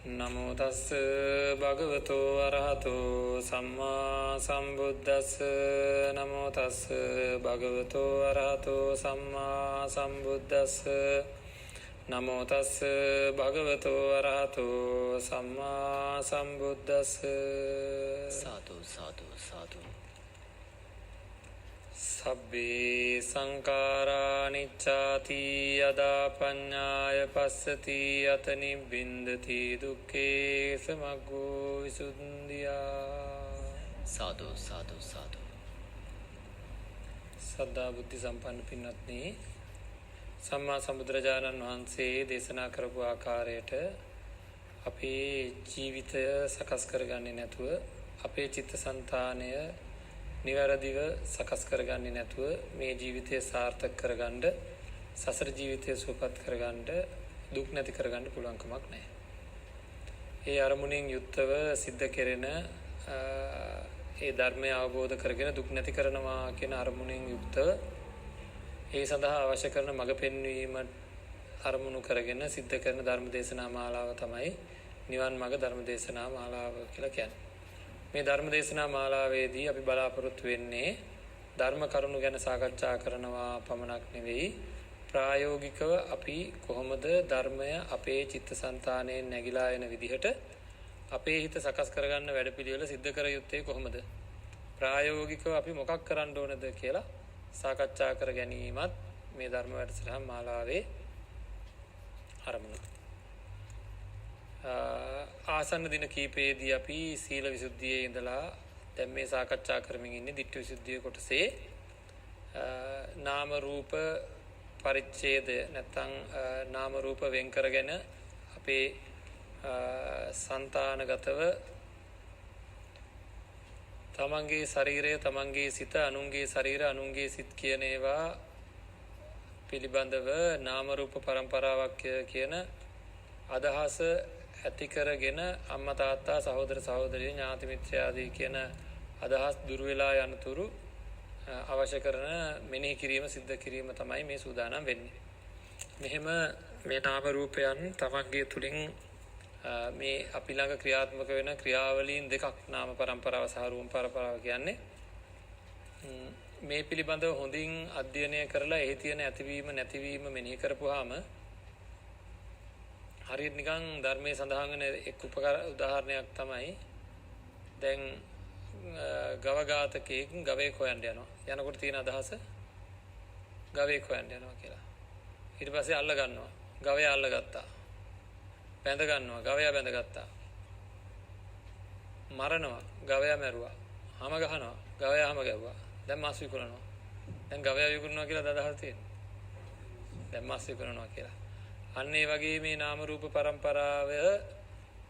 නමෝ තස්ස භගවතෝ අරහතෝ සම්මා සම්බුද්දස්ස. නමෝ තස්ස භගවතෝ අරහතෝ සම්මා සම්බුද්දස්ස. නමෝ තස්ස භගවතෝ අරහතෝ සම්මා සම්බුද්දස්ස. සාදු සාදු සාදු. සබ්බේ සංඛාරා නිච්ඡාති යදා පඤ්ඤාය පස්සති අත නිබ්බින්දති දුක්ඛේ සමග්ගෝ විසුද්ධියා. සාදු සාදු සාදු. සද්ධා බුද්ධ සම්පන්න පින්වත්නි, සම්මා සම්බුදුරජාණන් වහන්සේ දේශනා කරපු ආකාරයට අපේ ජීවිතය සකස් කරගන්නේ නැතුව, අපේ චිත්තසංතානය නිවැරදිව සකස් කරගන්නේ නැතුව මේ ජීවිතය සාර්ථක කරගන්න, සසර ජීවිතය සුවපත් කරගන්න, දුක් නැති කරගන්න පුළුවන් කමක් නැහැ. ඒ අරමුණෙන් යුක්තව සිද්ධ කෙරෙන ඒ ධර්මය අවබෝධ කරගෙන දුක් නැති කරනවා කියන අරමුණෙන් යුක්තව ඒ සඳහා අවශ්‍ය කරන මඟ පෙන්වීම අරමුණු කරගෙන සිද්ධ කරන ධර්ම දේශනා මාලාව තමයි නිවන් මඟ ධර්ම දේශනා මාලාව කියලා කියන්නේ. මේ ධර්ම දේශනා මාලාවේදී අපි බලාපොරොත්තු වෙන්නේ ධර්ම කරුණු ගැන සාකච්ඡා කරනවා පමණක් නෙවෙයි, ප්‍රායෝගිකව අපි කොහොමද ධර්මය අපේ චිත්තසංතානයෙන් නැగిලා එන විදිහට අපේ හිත සකස් කරගන්න වැඩපිළිවෙල සිද්ධ කර යුත්තේ කොහොමද, ප්‍රායෝගිකව අපි මොකක් කරන්න ඕනද කියලා සාකච්ඡා කර ගැනීමත් මේ ධර්ම වැඩසටහන් මාලාවේ අරමුණ. ආසන්න දින කීපයේදී අපි සීල විසුද්ධියේ ඉඳලා දැන් මේ සාකච්ඡා කරමින් ඉන්නේ ditthi විසුද්ධිය කොටසේ නාම රූප පරිච්ඡේදය, නැත්නම් නාම රූප වෙන් කරගෙන අපේ సంతానගතව තමන්ගේ ශරීරය, තමන්ගේ සිත, අනුන්ගේ ශරීර, අනුන්ගේ සිත් කියන ඒවා පිළිබඳව නාම රූප පරම්පරාවක් කියන අදහස ඇති කරගෙන අම්මා තාත්තා, සහෝදර සහෝදරිය, ඥාති මිත්‍රාදී කියන අදහස් දුර වෙලා යනතුරු අවශ්‍ය කරන මෙනෙහි කිරීම, සිද්ධ කිරීම තමයි මේ සූදානම් වෙන්නේ. මෙහෙම මේ නාම රූපයන් තමන්ගේ තුලින් මේ අපි ළඟ ක්‍රියාත්මක වෙන ක්‍රියාවලීන් දෙකක්, නාම පරම්පරාව සහ රූප පරම්පරාව කියන්නේ. මේ පිළිබඳව හොඳින් අධ්‍යයනය කරලා එහි තියෙන ඇතිවීම නැතිවීම මෙනෙහි කරපුවාම හරියට නිකන් ධර්මයේ සඳහන් වෙන එක් උදාහරණයක් තමයි, දැන් ගව ඝාතකයෙක් ගවයෙක් හොයන්න යනවා. යනකොට තියෙන අදහස ගවයෙක් හොයන්න යනවා කියලා. ඊට පස්සේ අල්ල ගන්නවා. ගවයා අල්ලගත්තා. බැඳ ගන්නවා. ගවයා බැඳගත්තා. මරනවා. ගවයා මැරුවා. හැම ගහනවා. ගවයා හැම ගැව්වා. දැන් මාස් විකුණනවා. දැන් ගවයා විකුණනවා කියලා අදහස් තියෙනවා. දැන් මාස් විකුණනවා කියලා. අන්න ඒ වගේ මේ නාම රූප පරම්පරාව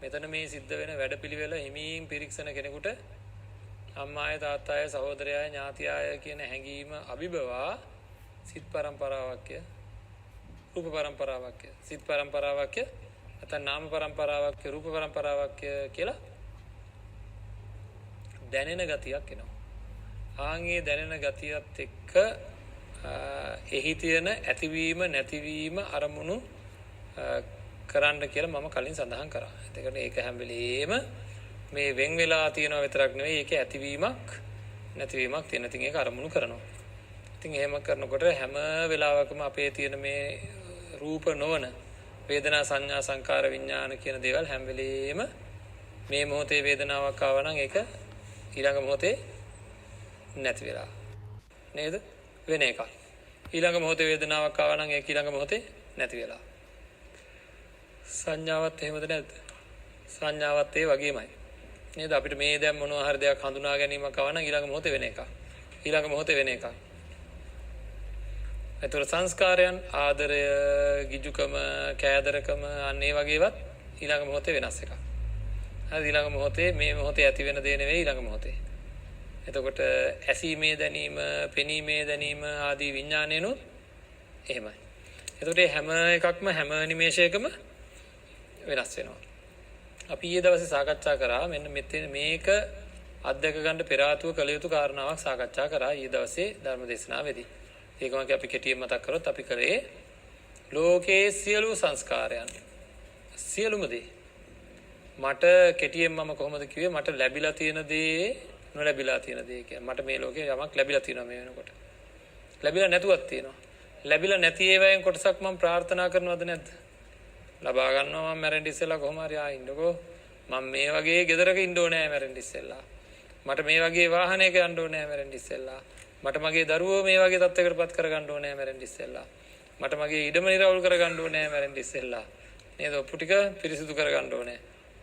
මෙතන මේ සිද්ධ වෙන වැඩපිළිවෙල හිමින් පිරික්සන කෙනෙකුට අම්මාය, තාත්තාය, සහෝදරයය, ඥාතියය කියන හැඟීම අභිබවා සිත් පරම්පරාවක්ය, රූප පරම්පරාවක්ය, සිත් පරම්පරාවක්ය, නැත්නම් නාම පරම්පරාවක්ය, රූප පරම්පරාවක්ය කියලා දැනෙන ගතියක් එනවා. ආන්ගේ දැනෙන ගතියත් එක්ක එහි තියෙන ඇතිවීම නැතිවීම අරමුණු කරන්න කියලා මම කලින් සඳහන් කරා. එතකොට ඒක හැම වෙලෙම මේ වෙන් වෙලා තියෙනවා විතරක් නෙවෙයි, ඒකේ ඇතිවීමක් නැතිවීමක් තියෙන. ඉතින් ඒක අරමුණු කරනවා. ඉතින් එහෙම කරනකොට හැම වෙලාවකම අපේ තියෙන මේ රූප නොවන වේදනා, සංඥා, සංකාර, විඥාන කියන දේවල් හැම වෙලෙම මේ මොහොතේ වේදනාවක් ආව නම් ඒක ඊළඟ මොහොතේ නැති වෙලා නේද වෙන එකක්. ඊළඟ මොහොතේ වේදනාවක් ආව නම් ඒක ඊළඟ මොහොතේ නැති වෙලා. සංඥාවත් එහෙමද නැද්ද? සංඥාවත් ඒ වගේමයි නේද? අපිට මේ දැන් මොනවා හරි දෙයක් හඳුනා ගැනීමක් ආව නම් ඊළඟ මොහොතේ වෙන එකක්. ඊළඟ මොහොතේ වෙන එකක්. ඒතර සංස්කාරයන්, ආදරය, ගිජුකම, කෑදරකම, අන්න ඒ වගේවත් ඊළඟ මොහොතේ වෙනස් එකක්. හරි, ඊළඟ මොහොතේ මේ මොහොතේ ඇති වෙන දේ නෙවෙයි ඊළඟ මොහොතේ. එතකොට ඇසීමේ දැනීම, පෙනීමේ දැනීම ආදී විඥානයනොත් එහෙමයි. එතකොට හැම එකක්ම හැම නිමේෂයකම වෙනස් වෙනවා. අපි ඊයේ දවසේ සාකච්ඡා කරා මෙන්න මෙතන මේක අධ්‍යක්ෂ ගන්න පෙර ආතුව කළ යුතු කාරණාවක් සාකච්ඡා කරා ඊයේ දවසේ ධර්ම දේශනාවේදී. ඒකම අපි කෙටියෙන් මතක් කරොත් අපි කරේ ලෝකයේ සියලු සංස්කාරයන් සියලුම දේ මට කෙටියෙන් මම කොහොමද කිව්වේ මට ලැබිලා තියෙන දේ නොලැබිලා තියෙන දේ කියන්නේ මට මේ ලෝකේ යමක් ලැබිලා තියෙනවා මේ වෙනකොට. ලැබිලා නැතුවක් තියෙනවා. ලැබිලා නැති ඒවායින් කොටසක් මම ප්‍රාර්ථනා කරනවද නැද්ද? ලබා ගන්නවා මම මැරෙන්න ඉස්සෙල්ලා කොහොම හරි ඉන්නකෝ. මම මේ වගේ ගෙදරක ඉන්න ඕනේ මැරෙන්න ඉස්සෙල්ලා. මට මේ වගේ වාහනයක යන්න ඕනේ මැරෙන්න ඉස්සෙල්ලා. මට මගේ දරුවෝ මේ වගේ තත්ත්වයකටපත් කරගන්න ඕනේ මැරෙන්න ඉස්සෙල්ලා. මට මගේ ඉඩම නිරවුල් කරගන්න ඕනේ මැරෙන්න ඉස්සෙල්ලා. නේද? ඔප්පු ටික පිරිසිදු කරගන්න ඕනේ.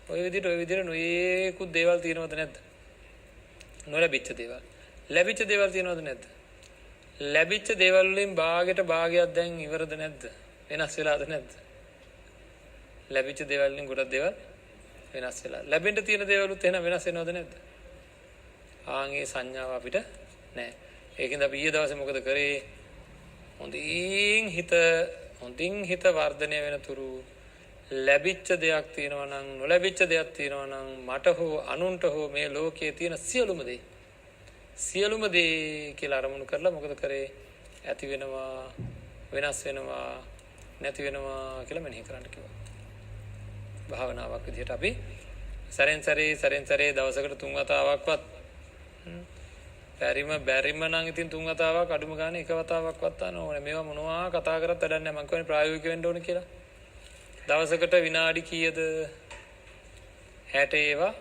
ඔය විදිහට නොයේකුත් දේවල් තියෙනවද නැද්ද? නොලැබිච්ච දේවල්. ලැබිච්ච දේවල් තියෙනවද නැද්ද? ලැබිච්ච දේවල් වලින් භාගයට භාගයක් දැන් ඉවරද නැද්ද? වෙනස් වෙලාද නැද්ද? ලැබිච්ච දේවල් වලින් ගොඩක් දේවල් වෙනස් වෙලා. ලැබෙන්න තියෙන දේවලුත් එහෙනම් වෙනස් වෙනවද නැද්ද? ආන්ගේ සංඥාව අපිට නැහැ. ඒකෙන්ද අපි ඊයේ දවසේ මොකද කරේ? හොඳින් හිත වර්ධනය වෙනතුරු ලැබිච්ච දෙයක් තියෙනවා නම් නොලැබිච්ච දෙයක් තියෙනවා නම් මට හෝ අනුන්ට හෝ මේ ලෝකයේ තියෙන සියලුම දේ කියලා අරමුණු කරලා මොකද කරේ? ඇති වෙනවා, වෙනස් වෙනවා, නැති වෙනවා කියලා මෙනෙහි කරන්න කිව්වා. භාවනාවක් විදිහට අපි සැරෙන් සැරේ දවසකට 3 වතාවක්වත් බැරිම නම් ඉතින් 3 වතාවක් අඩුම ගානේ 1 වතාවක්වත් ගන්න ඕනේ. මේවා මොනවා කතා කරත් වැඩක් නැහැ. මම කියන්නේ ප්‍රායෝගික වෙන්න ඕනේ කියලා. දවසකට විනාඩි කීයද? 60 ඒවා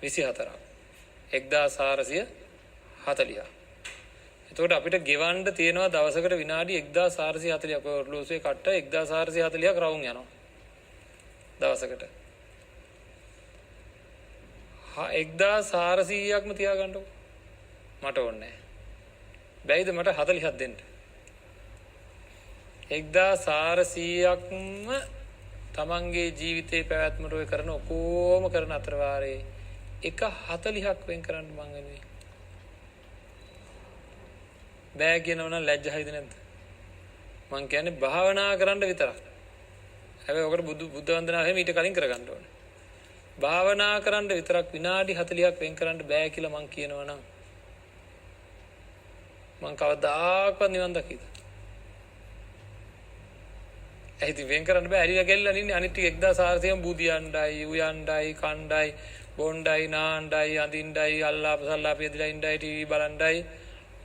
24ක්. 1440. එතකොට අපිට ගෙවන්න තියෙනවා දවසකට විනාඩි 1440ක්. ඔය ඔර්ලෝසුවේ කට්ට 1440ක් රවුම් යනවා. දවසකට. 1400ක්ම තියාගන්නකො. මට ඕනේ නැහැ. බැයිද මට 40ක් දෙන්න? 1400ක්ම තමන්ගේ ජීවිතේ පැවැත්මට ඔය කරන ඔකෝම කරන අතරවාරේ 140ක් වෙන් කරන්න මං වෙනුවේ. බෑ කියනවනම් ලැජ්ජයිද නැද්ද? මං කියන්නේ භාවනා කරන්න විතරක්. හැබැයි ඔකට බුද්ධ වන්දනාව හැම ඊට කලින් කරගන්න ඕනේ. භාවනා කරන්න විතරක් විනාඩි 40ක් වෙන් කරන්න බෑ කියලා මං කියනවනම් මං කවදාකවත් නිවන් දකිද? ඇයිද වෙන් කරන්න බෑ? ඇරිලා ගැල්ලා ඉන්නේ අනිත් ටික 1400ම බුදියණ්ඩයි, උයණ්ඩයි, කණ්ඩයි, බොණ්ඩයි, නාණ්ඩයි, අඳින්නයි, අල්ලාපසල්ලාප යදිලා ඉන්නයි, ටීවී බලන්නයි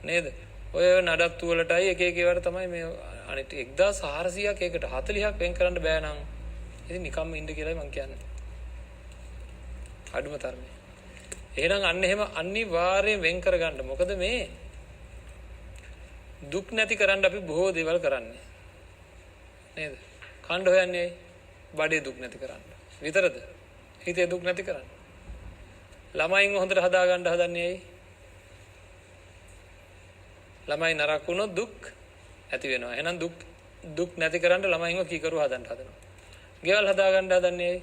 නේද? ඔය නඩත්තු වලටයි එක ඒවාට තමයි මේ අනිත් 1400ක් ඒකට 40ක් වෙන් කරන්න බෑ නම් ඉතින් නිකම්ම ඉන්න කියලායි මං කියන්නේ. අඩුම තරමේ. එහෙනම් අන්න එහෙම අනිවාර්යෙන් වෙන් කරගන්න. මොකද මේ දුක් නැති කරන්න අපි බොහෝ දේවල් කරන්නේ. නේද? කණ්ඩ හොයන්නේ බඩේ දුක් නැති කරන්න. විතරද? හිතේ දුක් නැති කරන්න. ළමයින් හොඳට හදා ගන්න හදන්නේ ඇයි? ළමයි නරක වුණොත් දුක් ඇති වෙනවා. එහෙනම් දුක් නැති කරන්න ළමයින්ව කීකරු හදන්න හදනවා. ගෙවල් හදා ගන්න හදන්නේ ඇයි?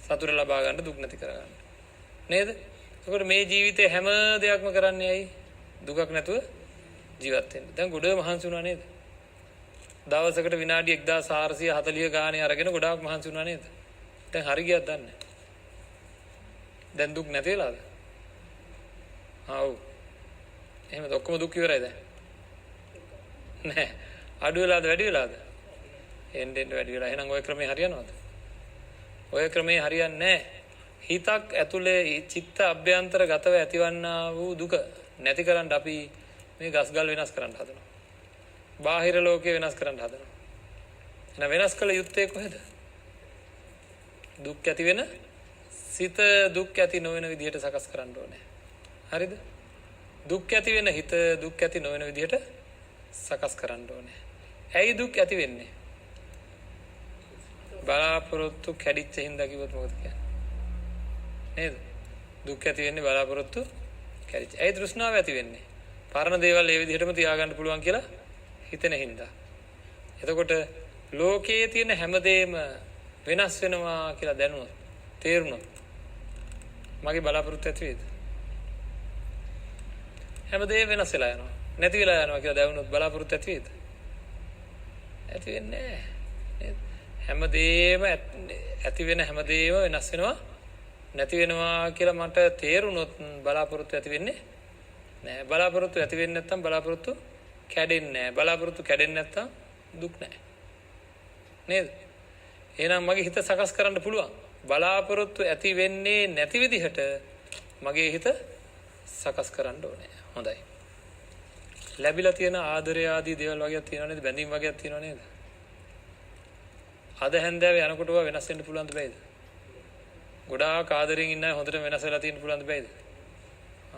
සතුට ලබා ගන්න දුක් නැති කරගන්න. නේද? ඒකට මේ ජීවිතේ හැම දෙයක්ම කරන්නේ ඇයි? දුකක් නැතුව ජීවත් වෙන්න. දැන් ගොඩ මහන්සි වුණා නේද? දවසකට විනාඩි 1440 ගානේ අරගෙන ගොඩාක් මහන්සි වුණා නේද? දැන් හරි ගියක්ද දන්නේ නැහැ. දැන් දුක් නැති වෙලාද? ආව්. එහෙමද ඔක්කොම දුක් ඉවරයි දැන්? නෑ. අඩු වෙලාද වැඩි වෙලාද? එන්න වැඩි වෙලා. එහෙනම් ওই ක්‍රමේ හරියනවද? ඔය ක්‍රමේ හරියන්නේ නැහැ. හිතක් ඇතුලේ චිත්ත අභ්‍යන්තරගතව ඇතිවන්නා වූ දුක නැති කරන්න අපි මේ ගස්ගල් වෙනස් කරන්න හදනවා. බාහිර ලෝකේ වෙනස් කරන්න හදනවා. එහෙනම් වෙනස් කළ යුත්තේ කොහෙද? දුක් ඇති වෙන සිත දුක් ඇති නොවන විදිහට සකස් කරන්න ඕනේ. හරිද? දුක් ඇති වෙන හිත දුක් ඇති නොවන විදිහට සකස් කරන්න ඕනේ. ඇයි දුක් ඇති වෙන්නේ? බලාපොරොත්තු කැඩිච්ච හින්දා කිව්වොත් මොකද කියන්නේ? නේද? දුක් ඇති වෙන්නේ බලාපොරොත්තු කැඩිච්ච. ඇයි තෘෂ්ණාව ඇති වෙන්නේ? පරණ දේවල් ඒ විදිහටම තියාගන්න පුළුවන් කියලා හිතෙන හින්දා. එතකොට ලෝකයේ තියෙන හැමදේම වෙනස් වෙනවා කියලා දැනුණොත්, තේරුණොත් මගේ බලාපොරොත්තු ඇති වේද? හැමදේම වෙනස් වෙලා යනවා. නැති වෙලා යනවා කියලා දැනුණොත් බලාපොරොත්තු ඇති වේද? ඇති වෙන්නේ නැහැ. හැමදේම ඇති වෙන හැමදේම වෙනස් වෙනවා නැති වෙනවා කියලා මට තේරුණොත් බලාපොරොත්තු ඇති වෙන්නේ නෑ. බලාපොරොත්තු ඇති වෙන්නේ නැත්නම් බලාපොරොත්තු කැඩෙන්නේ නෑ. බලාපොරොත්තු කැඩෙන්නේ නැත්නම් දුක් නෑ. නේද? එහෙනම් මගේ හිත සකස් කරන්න පුළුවන්. බලාපොරොත්තු ඇති වෙන්නේ නැති විදිහට මගේ හිත සකස් කරන්න ඕනේ. හොඳයි. ලැබිලා තියෙන ආදරය ආදී දේවල් වගේක් තියෙනව නේද? බැඳීම් වගේක් තියෙනව නේද? අද හැන්දෑවේ යනකොට වෙනස් වෙන්න පුළුවන්ද බැයිද? ගොඩාක් ආදරෙන් ඉන්න අය හොඳට වෙනස් වෙලා තියෙන්න පුළුවන්ද බැයිද?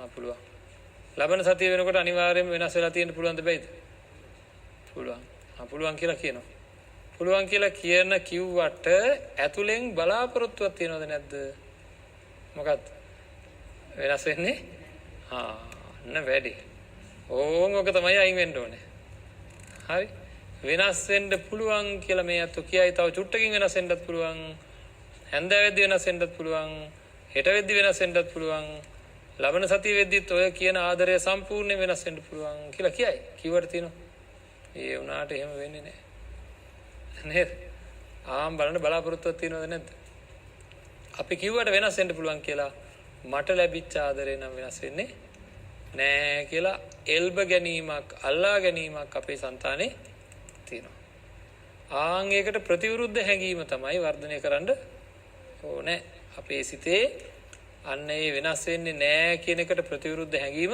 පුළුවන්. ලබන සතිය වෙනකොට අනිවාර්යයෙන්ම වෙනස් වෙලා තියෙන්න පුළුවන්ද බැයිද? පුළුවන්. පුළුවන් කියලා කියනවා. පුළුවන් කියලා කිව්වට ඇතුලෙන් බලාපොරොත්තුවක් තියනවද නැද්ද? මොකක්ද? වෙනස් වෙන්නේ? වැඩි. ඕක තමයි අයින් වෙන්න ඕනේ. හරි. වෙනස් වෙන්න පුළුවන් කියලා මේ අත කියයි. තව චුට්ටකින් වෙනස් වෙන්නත් පුළුවන්. හැන්දෑවෙද්දි වෙනස් වෙන්නත් පුළුවන්. හෙට වෙද්දි වෙනස් වෙන්නත් පුළුවන්. ලබන සතිය වෙද්දිත් ඔය කියන ආදරය සම්පූර්ණයෙන් වෙනස් වෙන්න පුළුවන් කියලා කියයි. කිව්වට තියෙනවා. ඒ වුණාට එහෙම වෙන්නේ නැහැ. නේද? බලන්න බලාපොරොත්තුවක් තියෙනවද නැද්ද? අපි කිව්වට වෙනස් වෙන්න පුළුවන් කියලා මට ලැබිච්ච ආදරේ නම් වෙනස් වෙන්නේ නෑ කියලා එල්බ ගැනීමක්, අල්ලා ගැනීමක් අපේ సంతානේ තියෙනවා. ඒකට ප්‍රතිවිරුද්ධ හැඟීම තමයි වර්ධනය කරන්න ඕනේ. අපේ සිතේ අන්න ඒ වෙනස් වෙන්නේ නෑ කියන එකට ප්‍රතිවිරුද්ධ හැඟීම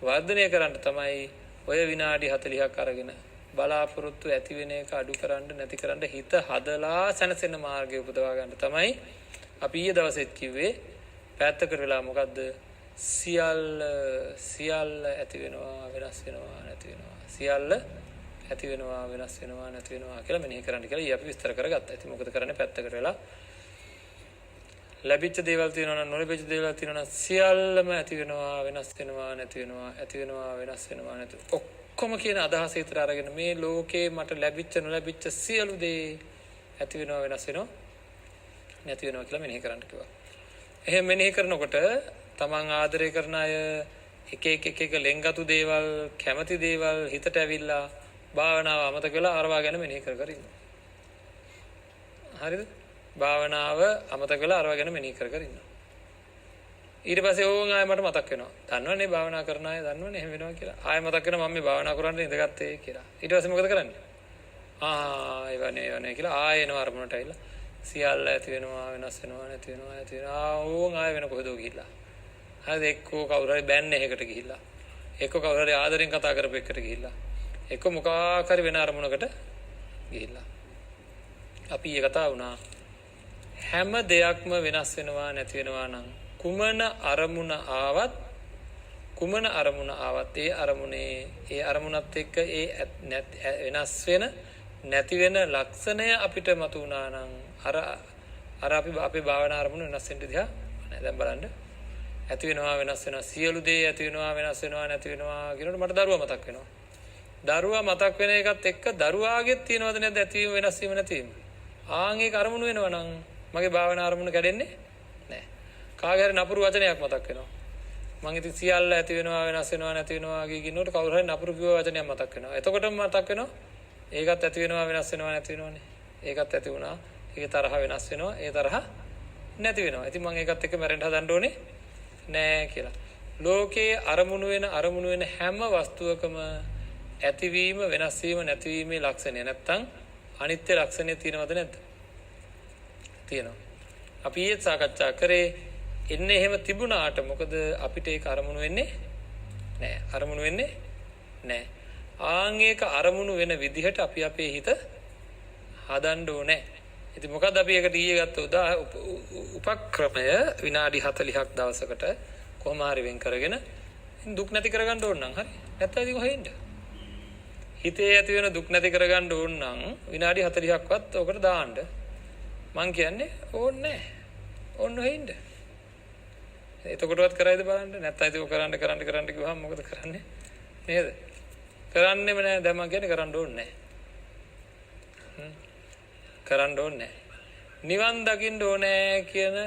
වර්ධනය කරන්න තමයි ඔය විනාඩි 40ක් අරගෙන බලාපොරොත්තු ඇති වෙන එක අඩු කරන්න නැති කරන්න හිත හදලා සැනසෙන මාර්ගය උපදවා ගන්න තමයි අපි ඊයේ දවසෙත් කිව්වේ. පැත්තකට වෙලා මොකද්ද? සියල්ල ඇති වෙනවා වෙනස් වෙනවා නැති වෙනවා. සියල්ල ඇති වෙනවා වෙනස් වෙනවා නැති වෙනවා කියලා මෙනෙහි කරන්න කියලා ඊ අපි විස්තර කරගත්තා. ඉතින් මොකද කරන්නේ? පැත්තකට වෙලා ලැබිච්ච දේවල් තියෙනවා නම් නොලැබිච්ච දේවල් තියෙනවා නම් සියල්ලම ඇති වෙනවා වෙනස් වෙනවා නැති වෙනවා ඇති වෙනවා වෙනස් වෙනවා නැති ඔක්කොම කියන අදහස විතර අරගෙන මේ ලෝකේ මට ලැබිච්ච නොලැබිච්ච සියලු දේ ඇති වෙනවා වෙනස් වෙනවා නැති වෙනවා කියලා මෙනෙහි කරන්න කිව්වා. එහෙම මෙනෙහි කරනකොට තමන් ආදරය කරන අය එක ලෙන්ගතු දේවල් කැමති දේවල් හිතට ඇවිල්ලා භාවනාව අමතක වෙලා අරවා ගැන මෙනෙහි කර ඉන්නවා. හරිද? භාවනාව අමතක වෙලා අරවා ගැන මෙනෙහි කර ඉන්නවා. ඊට පස්සේ ඕන් ආයෙ මට මතක් වෙනවා. දන්නවනේ භාවනා කරන අය දන්නවනේ එහෙම වෙනවා කියලා. ආයෙ මතක් වෙනවා මම මේ භාවනා කරන්න ඉඳගත්තේ කියලා. ඊට පස්සේ මොකද කරන්නේ? ඒවනේ කියලා ආයෙ එනවා අරමුණට ඇවිල්ලා. සියල්ල ඇති වෙනවා වෙනස් වෙනවා නැති වෙනවා ඇති වෙනවා. ඕන් ආයෙ වෙන කොහෙදෝ ගිහිල්ලා. හරිද? එක්කෝ කවුරු හරි බෑන්නේ එකකට ගිහිල්ලා. එක්කෝ කවුරු හරි ආදරෙන් කතා කරපු එකකට ගිහිල්ලා. එක්ක මොකක් හරි වෙන අරමුණකට ගිහිල්ලා. අපි ඊයේ කතා වුණා හැම දෙයක්ම වෙනස් වෙනවා නැති වෙනවා නම් කුමන අරමුණ ආවත් ඒ අරමුණත් එක්ක ඒ වෙනස් වෙන නැති වෙන ලක්ෂණය අපිට මතු වුණා නම් අර අපි අපේ භාවනා අරමුණ වෙනස් වෙන්න දිහා නෑ. දැන් බලන්න ඇති වෙනවා වෙනස් වෙනවා සියලු දේ ඇති වෙනවා වෙනස් වෙනවා නැති වෙනවා කියනකොට මට දරුවා මතක් වෙනවා. දරුවා මතක් වෙන එකත් එක්ක දරුවාගෙත් තියෙනවද නැද්ද ඇතිවීම වෙනස් වීම නැතිවීම? ඒක අරමුණු වෙනවා නම් මගේ භාවනා අරමුණ කැඩෙන්නේ නැහැ. කාගේ හරි නපුරු වචනයක් මතක් වෙනවා. මං ඉතින් සියල්ල ඇති වෙනවා වෙනස් වෙනවා නැති වෙනවා කියනකොට කවුරු හරි නපුරු කිව්ව වචනයක් මතක් වෙනවා. එතකොටම මතක් වෙනවා ඒකත් ඇති වෙනවා වෙනස් වෙනවා නැති වෙනවනේ. ඒකත් ඇති වුණා. ඒකේ තරහ වෙනස් වෙනවා. ඒ තරහ නැති වෙනවා. ඉතින් මං ඒකත් එක්ක මැරෙන්න හදන්න ඕනේ නෑ කියලා. ලෝකේ අරමුණු වෙන හැම වස්තුවකම ඇතිවීම වෙනස් වීම නැතිවීමේ ලක්ෂණය නැත්තම් අනිත්‍ය ලක්ෂණය තියෙනවද නැද්ද? තියෙනවා. අපි ඊයේ සාකච්ඡා කරේ එන්නේ එහෙම තිබුණාට මොකද අපිට ඒක අරමුණු වෙන්නේ නැහැ. අරමුණු වෙන්නේ නැහැ. ඒක අරමුණු වෙන විදිහට අපි අපේ හිත හදන්න ඕනේ. ඉතින් මොකද අපි ඒකට ඊයේ ගත්ත උපක්‍රමය විනාඩි 40ක් දවසකට කොහොම හරි වෙන් කරගෙන දුක් නැති කරගන්න ඕන නම් හරි. නැත්නම් ඉතින් කොහෙන්ද? හිතේ ඇති වෙන දුක් නැති කරගන්න ඕන නම් විනාඩි 40ක්වත් ඔකට දාන්න. මං කියන්නේ ඕනේ නැහැ. ඕන්න හොයින්ද. එතකොටවත් කරයිද බලන්න. නැත්නම් ඒක කරන්න කිව්වහම මොකද කරන්නේ? නේද? කරන්නෙම නැහැ. දැන් මං කියන්නේ කරන්න ඕනේ නැහැ. කරන්න ඕනේ නැහැ. නිවන් දකින්න ඕනේ කියන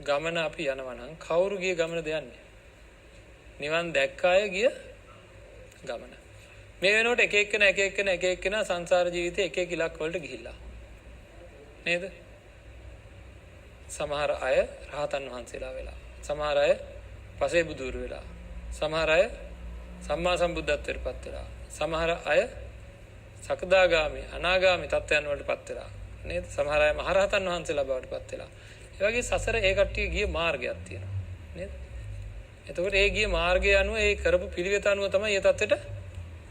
ගමන අපි යනවා නම් කවුරු ගිය ගමනද යන්නේ? නිවන් දැක්ක අය ගිය ගමන. මේ වෙනකොට එක එක්කෙනා සංසාර ජීවිතේ එක ඉලක්ක වලට ගිහිල්ලා. නේද? සමහර අය රහතන් වහන්සේලා වෙලා. සමහර අය පසේ බුදුරු වෙලා. සමහර අය සම්මා සම්බුද්ධත්වයට පත් වෙලා. සමහර අය සකදාගාමි අනාගාමි තත්ත්වයන් වලට පත් වෙලා. නේද? සමහර අය මහරහතන් වහන්සේලා බවට පත් වෙලා. ඒ වගේ සසර ඒ කට්ටිය ගිය මාර්ගයක් තියෙනවා. නේද? එතකොට ඒ ගිය මාර්ගය අනුව ඒ කරපු පිළිවෙත අනුව තමයි මේ தත්වෙට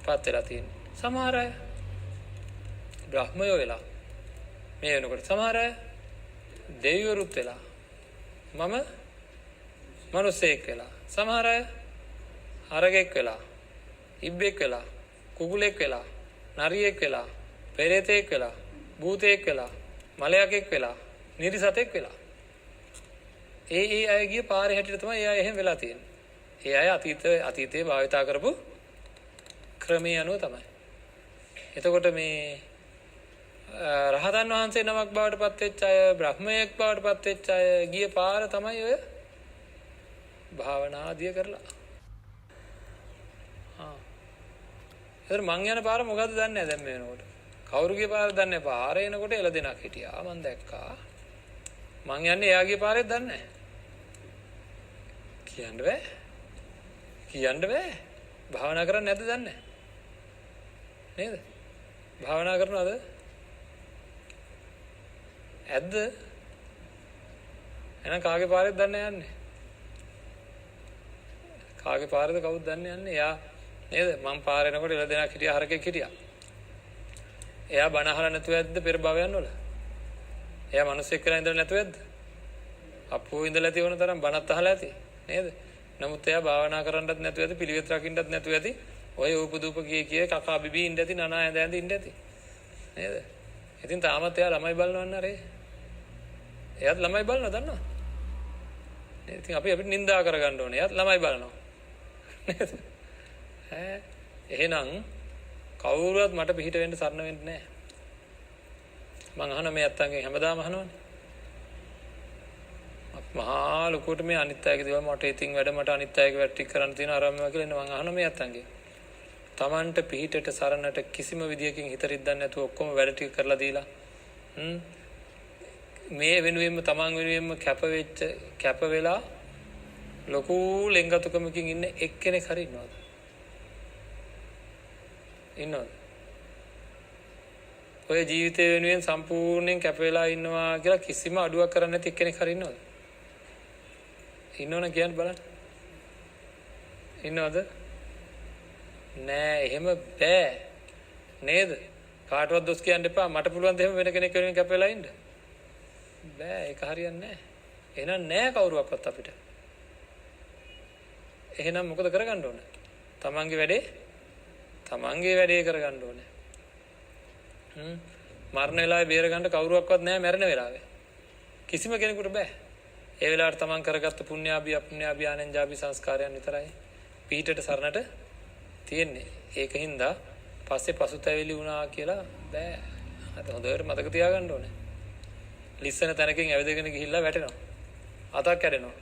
පත් වෙලා තියෙන්නේ. සමහර අය බ්‍රහ්මයෝ වෙලා මේ වෙනකොට සමහර අය දෙවිවරුත් වෙලා මම මනුස්සයෙක් වෙලා සමහර අය හරකෙක් වෙලා ඉබ්බෙක් වෙලා කුකුලෙක් වෙලා නරියෙක් වෙලා පෙරේතෙක් වෙලා භූතයෙක් වෙලා මලයකෙක් වෙලා නිරිසතෙක් වෙලා ඒ අය ගිය පාරේ හැටියට තමයි ඒ අය එහෙම වෙලා තියෙන්නේ. ඒ අය අතීතයේ භාවිතා කරපු ක්‍රමයේ අනුව තමයි. එතකොට මේ රහතන් වහන්සේ නමක් බවට පත් වෙච්ච අය බ්‍රහ්මයෙක් බවට පත් වෙච්ච අය ගිය පාර තමයි ඔය භාවනා ආදිය කරලා. ඒතර මං යන පාර මොකද්ද දන්නේ නැහැ දැන් මේ වෙනකොට. කවුරු ගිය පාරද දන්නේ නැහැ. පාරේ එනකොට එළදෙනක් හිටියා මං දැක්කා. මං යන්නේ එයාගේ පාරේද දන්නේ නැහැ. කියන්න බෑ. භාවනා කරන්නේ නැද්ද දන්නේ නැහැ. නේද? භාවනා කරනවද? ඇද්ද? එහෙනම් කාගේ පාරේද දන්නේ යන්නේ? කාගේ පාරේද කවුද දන්නේ යන්නේ? එයා නේද? මං පාර එනකොට එළදෙනක් හිටියා හරකෙක් හිටියා. එයා බණ අහලා නැතුව ඇද්ද පෙර භවයන් වල? එයා මිනිස්සෙක් කියලා ඉඳලා නැතුව ඇද්ද? අපෝ ඉඳලා ඇති වුණ තරම් බණත් අහලා ඇති නේද? නමුත් එයා භාවනා කරන්නත් නැතුව ඇති පිළිවෙත් රකින්නත් නැතුව ඇති ඔය උපදූප කිය කකා බිබී ඉඳ ඇති නනා ඇඳ ඉඳ ඇති නේද? ඉතින් තාමත් එයා ළමයි බලනවන්න රේ. එයාත් ළමයි බලනවා දන්නවද? ඉතින් අපිට නිඳා කරගන්න ඕනේ. එයාත් ළමයි බලනවා. නේද? එහෙනම් කවුරුවත් මට පිටිට වෙන්න සරණ වෙන්නේ නැහැ. මං අහන මේ අත්තන්ගෙන් හැමදාම අහනවනේ. මහා ලොකුට මේ අනිත් අයගේ දේවල් මට ඉතින් වැඩ මට අනිත් අයගේ වැඩ ටික කරන්න තියෙන ආරම්භය කියලා ඉන්න මං අහන මේ අත්තන්ගෙන්. Tamanට පිටිට සරණට කිසිම විදියකින් හිත රිද්දන්නේ නැතුව ඔක්කොම වැඩ ටික කරලා දීලා මේ වෙනුවෙන්ම Taman වෙනුවෙන්ම කැප වෙලා ලොකු ලෙන්ගතුකමකින් ඉන්න එක්කෙනෙක් හරි ඉන්නවද? ඉන්නවද? ඔය ජීවිතය වෙනුවෙන් සම්පූර්ණයෙන් කැප වෙලා ඉන්නවා කියලා කිසිම අඩුවක් කරන්නේ නැති එක්කෙනෙක් හරි ඉන්නවද? ඉන්නවනේ කියන්න බලන්න. ඉන්නවද? නෑ එහෙම බෑ. නේද? කාටවත් දොස් කියන්න එපා. මට පුළුවන් ද එහෙම වෙන කෙනෙක් වෙනුවෙන් කැප වෙලා ඉන්න? බෑ ඒක හරියන්නේ නෑ. එහෙනම් නෑ කවුරුවක්වත් අපිට. එහෙනම් මොකද කරගන්න ඕනේ? තමන්ගේ වැඩේ කරගන්න ඕනේ. මරණ වෙලාවේ බේර ගන්න කවුරුවක්වත් නැහැ මැරෙන වෙලාවේ. කිසිම කෙනෙකුට බෑ. ඒ වෙලාවට තමන් කරගත්ත පුණ්‍යාභි අපුණ්‍යාභි ආනන්ජාභි සංස්කාරයන් විතරයි පිටට සරණට තියෙන්නේ. ඒකින්ද පස්සේ පසුතැවිලි වුණා කියලා බෑ. අත හොඳට මතක තියාගන්න ඕනේ. ලිස්සන තැනකින් ඇවිදගෙන ගිහිල්ලා වැටෙනවා. අතක් කැඩෙනවා.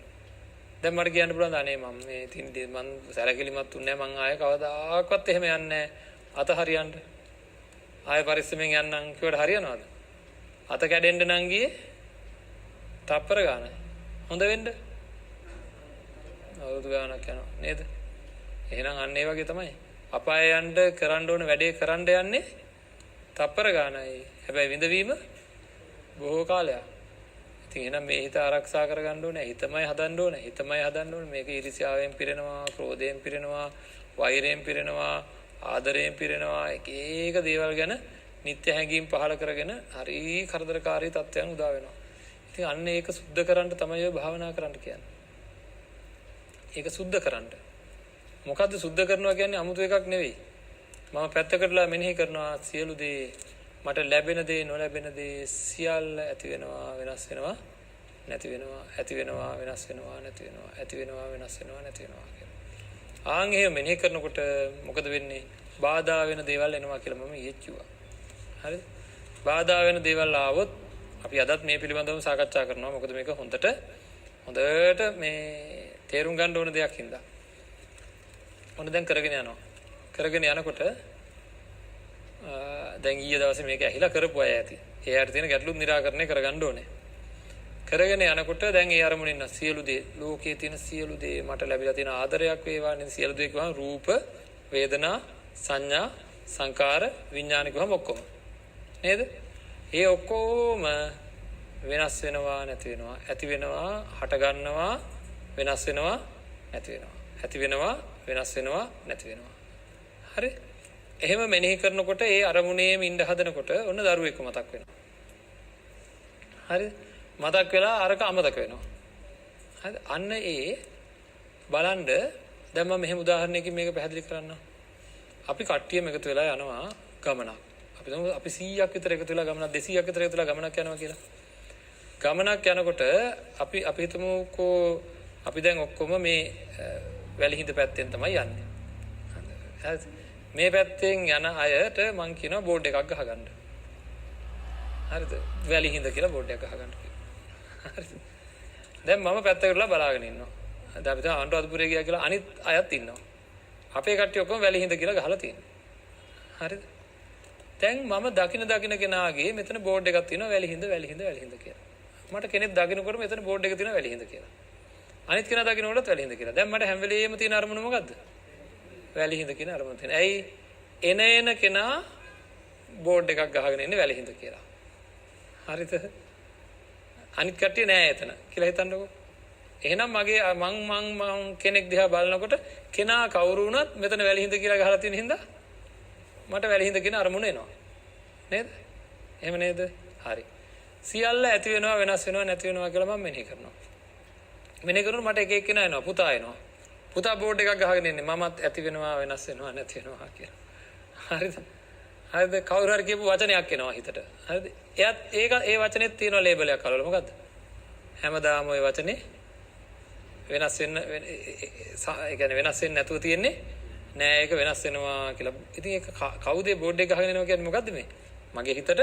දැන් මට කියන්න පුළුවන් අනේ මම මේ තින්දි මං සැලකිලිමත් උන්නේ නැහැ මං ආයෙ කවදාකවත් එහෙම යන්නේ නැහැ. අත හරියන්න. ආයෙ පරිස්සමෙන් යන්නම් කිව්වට හරියනවද? අත කැඩෙන්න නම් ගියේ තප්පර ගානයි. හොඳ වෙන්න අවුරුදු ගානක් යනවා නේද? එහෙනම් අන්න ඒ වගේ තමයි. අපාය යන්න කරන්න ඕන වැඩේ කරන්න යන්නේ තප්පර ගානයි. හැබැයි විඳවීම බොහෝ කාලයක්. ඉතින් එහෙනම් මේ හිත ආරක්ෂා කරගන්න ඕනේ. හිතමයි හදන්න ඕනේ. මේක ඊර්ෂ්‍යාවෙන් පිරෙනවා, ක්‍රෝධයෙන් පිරෙනවා, වෛරයෙන් පිරෙනවා, ආදරයෙන් පිරෙනවා. එක දේවල් ගැන නිත්‍ය හැඟීම් පහළ කරගෙන හරි කරදරකාරී තත්ත්වයන් උදා වෙනවා. ඉතින් අන්න ඒක සුද්ධ කරන්න තමයි ඔය භාවනා කරන්න කියන්නේ. ඒක සුද්ධ කරන්න. මොකද්ද සුද්ධ කරනවා කියන්නේ? අමුතු එකක් නෙවෙයි. මම පැත්තකටලා මෙනෙහි කරනවා සියලු දේ මට ලැබෙන දේ නොලැබෙන දේ සියල්ල ඇති වෙනවා වෙනස් වෙනවා නැති වෙනවා ඇති වෙනවා වෙනස් වෙනවා නැති වෙනවා ඇති වෙනවා වෙනස් වෙනවා නැති වෙනවා කියලා. ආන් එහෙම මෙනෙහි කරනකොට මොකද වෙන්නේ? බාධා වෙන දේවල් එනවා කියලා මම ඊයේ කිව්වා. හරිද? බාධා වෙන දේවල් ආවොත් අපි අදත් මේ පිළිබඳව සාකච්ඡා කරනවා. මොකද මේක හොඳට මේ තේරුම් ගන්න ඕන දෙයක් හින්දා. ඔන්න දැන් කරගෙන යනවා. කරගෙන යනකොට දැන් ඊයේ දවසේ මේක ඇහිලා කරපු අය ඇති. එයාට තියෙන ගැටලුත් निराකරණය කරගන්න ඕනේ. කරගෙන යනකොට දැන් ඒ අරමුණ ඉන්න සියලු දේ ලෝකයේ තියෙන සියලු දේ මට ලැබිලා තියෙන ආදරයක් වේවා නේද? සියලු දේ කියවම රූප, වේදනා, සංඥා, සංකාර, විඥාන කියවම ඔක්කොම. නේද? ඒ ඔක්කොම වෙනස් වෙනවා නැති වෙනවා. ඇති වෙනවා, හට ගන්නවා, වෙනස් වෙනවා, නැති වෙනවා. ඇති වෙනවා, වෙනස් වෙනවා, නැති වෙනවා. හරි? එහෙම මෙනෙහි කරනකොට ඒ අරමුණේම ඉඳ හදනකොට ඔන්න දරුවෙක් මතක් වෙනවා. හරිද? මතක් වෙලා අරක අමතක වෙනවා. හරිද? අන්න ඒ බලන්න දැන් මම මෙහෙම උදාහරණයකින් මේක පැහැදිලි කරන්නම්. අපි කට්ටියම එකතු වෙලා යනවා ගමනක්. අපි 100ක් විතර එකතු වෙලා ගමනක් 200ක් විතර එකතු වෙලා ගමනක් යනවා කියලා. ගමනක් යනකොට අපි හිතමුකෝ අපි දැන් ඔක්කොම මේ වැලිහිඳ පැත්තෙන් තමයි යන්නේ. හරිද? මේ පැත්තෙන් යන අයට මං කියනවා බෝඩ් එකක් ගහගන්න. හරිද? වැලිහිඳ කියලා බෝඩ් එකක් ගහගන්න කියනවා. හරිද? දැන් මම පැත්තකටලා බලාගෙන ඉන්නවා. දැන් අපි තමයි අනුරාධපුරේ ගියා කියලා අනිත් අයත් ඉන්නවා. අපේ කට්ටිය ඔක්කොම වැලිහිඳ කියලා ගහලා තියෙනවා. හරිද? දැන් මම දකින කෙනාගේ මෙතන බෝඩ් එකක් තියෙනවා වැලිහිඳ කියලා. මට කෙනෙක් දකිනකොට මෙතන බෝඩ් එක තියෙනවා වැලිහිඳ කියලා. අනිත් කෙනා දකිනකොටත් වැලිහිඳ කියලා. දැන් මට හැම වෙලේම තියෙන අරමුණ මොකද්ද? වැලිහිඳ කියන අරමුණ තියෙන. ඇයි එන කෙනා බෝඩ් එකක් ගහගෙන ඉන්නේ වැලිහිඳ කියලා. හරිද? අනිත් කට්ටිය නෑ එතන කියලා හිතන්නකෝ. එහෙනම් මගේ මං කෙනෙක් දිහා බලනකොට කෙනා කවුරු වුණත් මෙතන වැලිහිඳ කියලා ගහලා තියෙන හින්දා මට වැලිහිඳ කියන අරමුණ එනවා. නේද? එහෙම නේද? හරි. සියල්ල ඇති වෙනවා වෙනස් වෙනවා නැති වෙනවා කියලා මම මෙනෙහි කරනවා. මෙනෙහි කරනකොට මට එක එක්කෙනා එනවා. පුතා එනවා. පුතා බෝඩ් එකක් ගහගෙන ඉන්නේ. මමත් ඇති වෙනවා වෙනස් වෙනවා නැති වෙනවා කියලා. හරිද? හරිද? කවුරු හරි කියපු වචනයක් එනවා හිතට. හරිද? එයත් ඒ වචනේත් තියෙන ලේබලයක් අරවල මොකද්ද? හැමදාම ওই වචනේ වෙනස් වෙන්න ඒ කියන්නේ වෙනස් වෙන්නේ නැතුව තියෙන්නේ නෑ ඒක වෙනස් වෙනවා කියලා. ඉතින් ඒක කවුද බෝඩ් එක ගහගෙන එනවා කියන්නේ මොකද්ද මේ? මගේ හිතට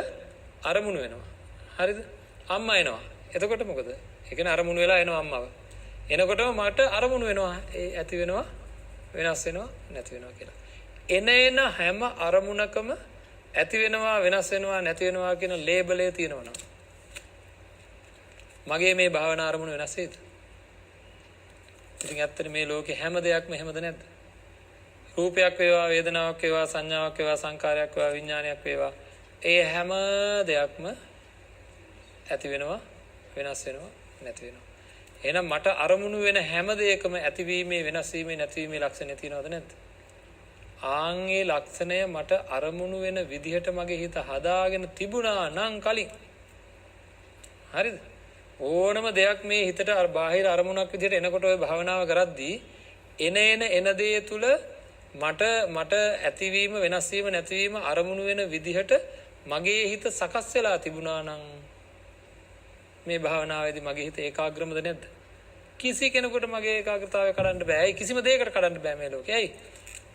අරමුණු වෙනවා. හරිද? අම්මා එනවා. එතකොට මොකද? ඒ කියන්නේ අරමුණු වෙලා එනවා අම්මව. එනකොටම මට අරමුණු වෙනවා. ඒ ඇති වෙනවා, වෙනස් වෙනවා, නැති වෙනවා කියලා. එන හැම අරමුණකම ඇති වෙනවා, වෙනස් වෙනවා, නැති වෙනවා කියන ලේබලය තියෙනවා. මගේ මේ භාවනා අරමුණු වෙනස් වෙයිද? ඉතින් ඇත්තට මේ ලෝකේ හැම දෙයක්ම එහෙමද නැද්ද? රූපයක් වේවා, වේදනාවක් වේවා, සංඥාවක් වේවා, සංකාරයක් වේවා, විඥානයක් වේවා. ඒ හැම දෙයක්ම ඇති වෙනවා, වෙනස් වෙනවා, නැති වෙනවා. එහෙනම් මට අරමුණු වෙන හැම දෙයකම ඇතිවීමේ, වෙනස් වීමේ, නැතිවීමේ ලක්ෂණ තියෙනවද නැද්ද? ආන්ගේ ලක්ෂණය මට අරමුණු වෙන විදිහට මගේ හිත හදාගෙන තිබුණා නම් කලින්. හරිද? ඕනම දෙයක් මේ හිතට බාහිර අරමුණක් විදිහට එනකොට ඔය භාවනාව කරද්දී එන දේ තුල මට ඇතිවීම, වෙනස් වීම, නැතිවීම අරමුණු වෙන විදිහට මගේ හිත සකස් වෙලා තිබුණා නම් මේ භාවනාවේදී මගේ හිත ඒකාග්‍රමද නැද්ද? කිසි කෙනෙකුට මගේ ඒකාග්‍රතාවය කඩන්න බෑ. ඇයි? කිසිම දෙයකට කඩන්න බෑ මේ ලෝකේ. ඇයි?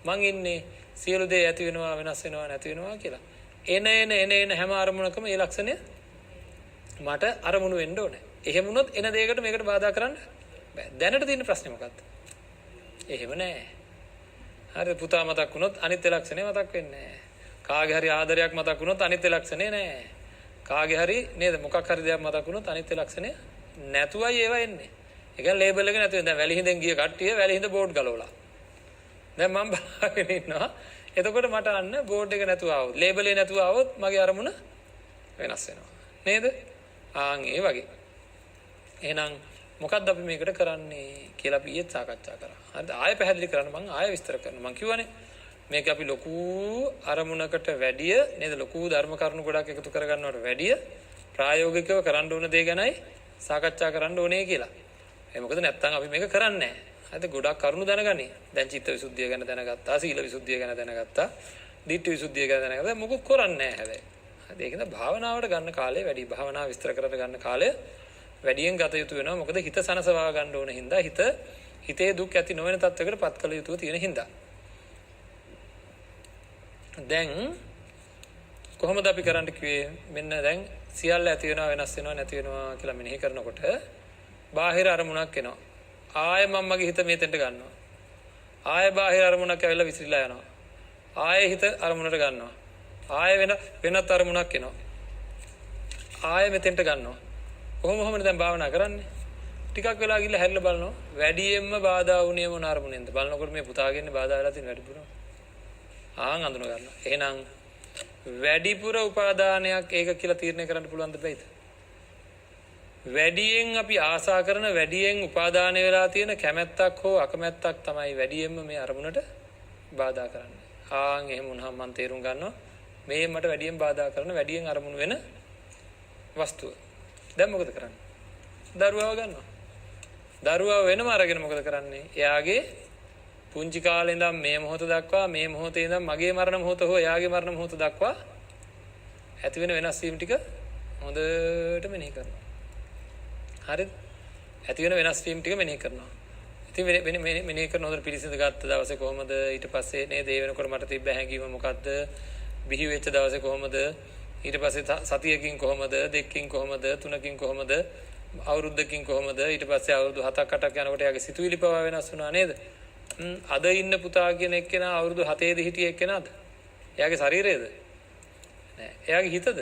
මං ඉන්නේ සියලු දේ ඇති වෙනවා, වෙනස් වෙනවා, නැති වෙනවා කියලා. එන හැම අරමුණකම මේ ලක්ෂණය මට අරමුණු වෙන්න ඕනේ. එහෙම වුණොත් එන දෙයකට මේකට බාධා කරන්න බෑ. දැනට තියෙන ප්‍රශ්නේ මොකද්ද? එහෙම නෑ. හරි පුතා මතක් වුණොත් අනිත් ලක්ෂණේ මතක් වෙන්නේ නෑ. කාගේ හරි ආදරයක් මතක් වුණොත් අනිත් ලක්ෂණේ නෑ. කාගේ හරි නේද මොකක් හරි දෙයක් මතක් වුණොත් අනිත් ලක්ෂණය නැතුවයි ඒවා එන්නේ. ඒ කියන්නේ ලේබල් එක නැතුව දැන් වැලිහිඳෙන් ගිය කට්ටිය වැලිහිඳ බෝඩ් ගලවලා. දැන් මම බලාගෙන ඉන්නවා. එතකොට මට අන්න බෝඩ් එක නැතුව ආවොත් ලේබල් එක නැතුව ආවොත් මගේ අරමුණ වෙනස් වෙනවා. නේද? ආන් ඒ වගේ. එහෙනම් මොකක්ද අපි මේකට කරන්නේ කියලා අපි ඊයේ සාකච්ඡා කරා. හරිද? ආයෙ පැහැදිලි කරන්න මම ආයෙ විස්තර කරනවා. මම කියවනේ මේක අපි ලොකු අරමුණකට වැඩිය නේද ලොකු ධර්ම කරුණු ගොඩක් එකතු කරගන්නවට වැඩිය ප්‍රායෝගිකව කරන්න ඕන දේ ගැනයි සාකච්ඡා කරන්න ඕනේ කියලා. ඒ මොකද නැත්තම් අපි මේක කරන්නේ නැහැ. හරිද? ගොඩක් කරුණු දැනගනි. දැන් චිත්ත විසුද්ධිය ගැන දැනගත්තා, සීල විසුද්ධිය ගැන දැනගත්තා, ධිට්ඨි විසුද්ධිය ගැන දැනගත්තා. මොකුත් කරන්නේ නැහැ හැබැයි. හරිද? ඒකද භාවනාවට ගන්න කාලය වැඩි. භාවනාව විස්තර කරලා ගන්න කාලය වැඩියෙන් ගත යුතු වෙනවා. මොකද හිත සනසවා ගන්න ඕන හින්දා හිතේ දුක් ඇති නොවන තත්වයකට පත් කළ යුතු තියෙන හින්දා. දැන් කොහොමද අපි කරන්න කිව්වේ? මෙන්න දැන් සියල්ල ඇති වෙනවා, වෙනස් වෙනවා, නැති වෙනවා කියලා මෙනෙහි කරනකොට බාහිර අරමුණක් එනවා. ආයෙ මම මගේ හිත මෙතෙන්ට ගන්නවා. ආයෙ බාහිර අරමුණක් ඇවිල්ලා විසිරීලා යනවා. ආයෙ හිත අරමුණට ගන්නවා. ආයෙ වෙනත් අරමුණක් එනවා. ආයෙ මෙතෙන්ට ගන්නවා. කොහොමද දැන් භාවනා කරන්නේ? ටිකක් වෙලා ගිහලා හැරිලා බලනවා. වැඩියෙන්ම බාධා වුණේ මොන අරමුණෙන්ද? බලනකොට මේ පුතාගෙන්නේ බාධා වෙලා තියෙන වැඩිපුරම. ආන් අඳුන ගන්නවා. එහෙනම් වැඩිපුර උපාදානයක් ඒක කියලා තීරණය කරන්න පුළුවන් දෙයිද? වැඩියෙන් අපි ආසා කරන වැඩියෙන් උපාදානය වෙලා තියෙන කැමැත්තක් හෝ අකමැත්තක් තමයි වැඩියෙන්ම මේ අරමුණට බාධා කරන්නේ. එහෙම වුණාම මම තේරුම් ගන්නවා මේ මට වැඩියෙන් බාධා කරන වැඩියෙන් අරමුණු වෙන වස්තුව. දැන් මොකද කරන්නේ? දරුවව ගන්නවා. දරුවව වෙනම අරගෙන මොකද කරන්නේ? එයාගේ පුංචි කාලේ ඉඳන් මේ මොහොත දක්වා මේ මොහොතේ ඉඳන් මගේ මරණ මොහොත හෝ එයාගේ මරණ මොහොත දක්වා ඇති වෙන වෙනස් වීම ටික හොඳට මෙනෙහි කරනවා. හරිද? ඇති වෙන වෙනස් වීම ටික මෙනෙහි කරනවා. ඉතින් මෙනෙහි කරන හොඳට පිළිසිඳ ගත්ත දවසේ කොහමද? ඊට පස්සේ නේද ඒ වෙනකොට මට තිබ්බ හැඟීම මොකද්ද? බිහි වෙච්ච දවසේ කොහමද? ඊට පස්සේ සතියකින් කොහමද? දෙකකින් කොහමද? තුනකින් කොහමද? අවුරුද්දකින් කොහමද? ඊට පස්සේ අවුරුදු 7ක් 8ක් යනකොට එයාගේ සිතුවිලි පවා වෙනස් වුණා නේද? අද ඉන්න පුතා කියන එක්කෙනා අවුරුදු 7ේදී හිටිය එක්කෙනාද? එයාගේ ශරීරයද? නෑ. එයාගේ හිතද?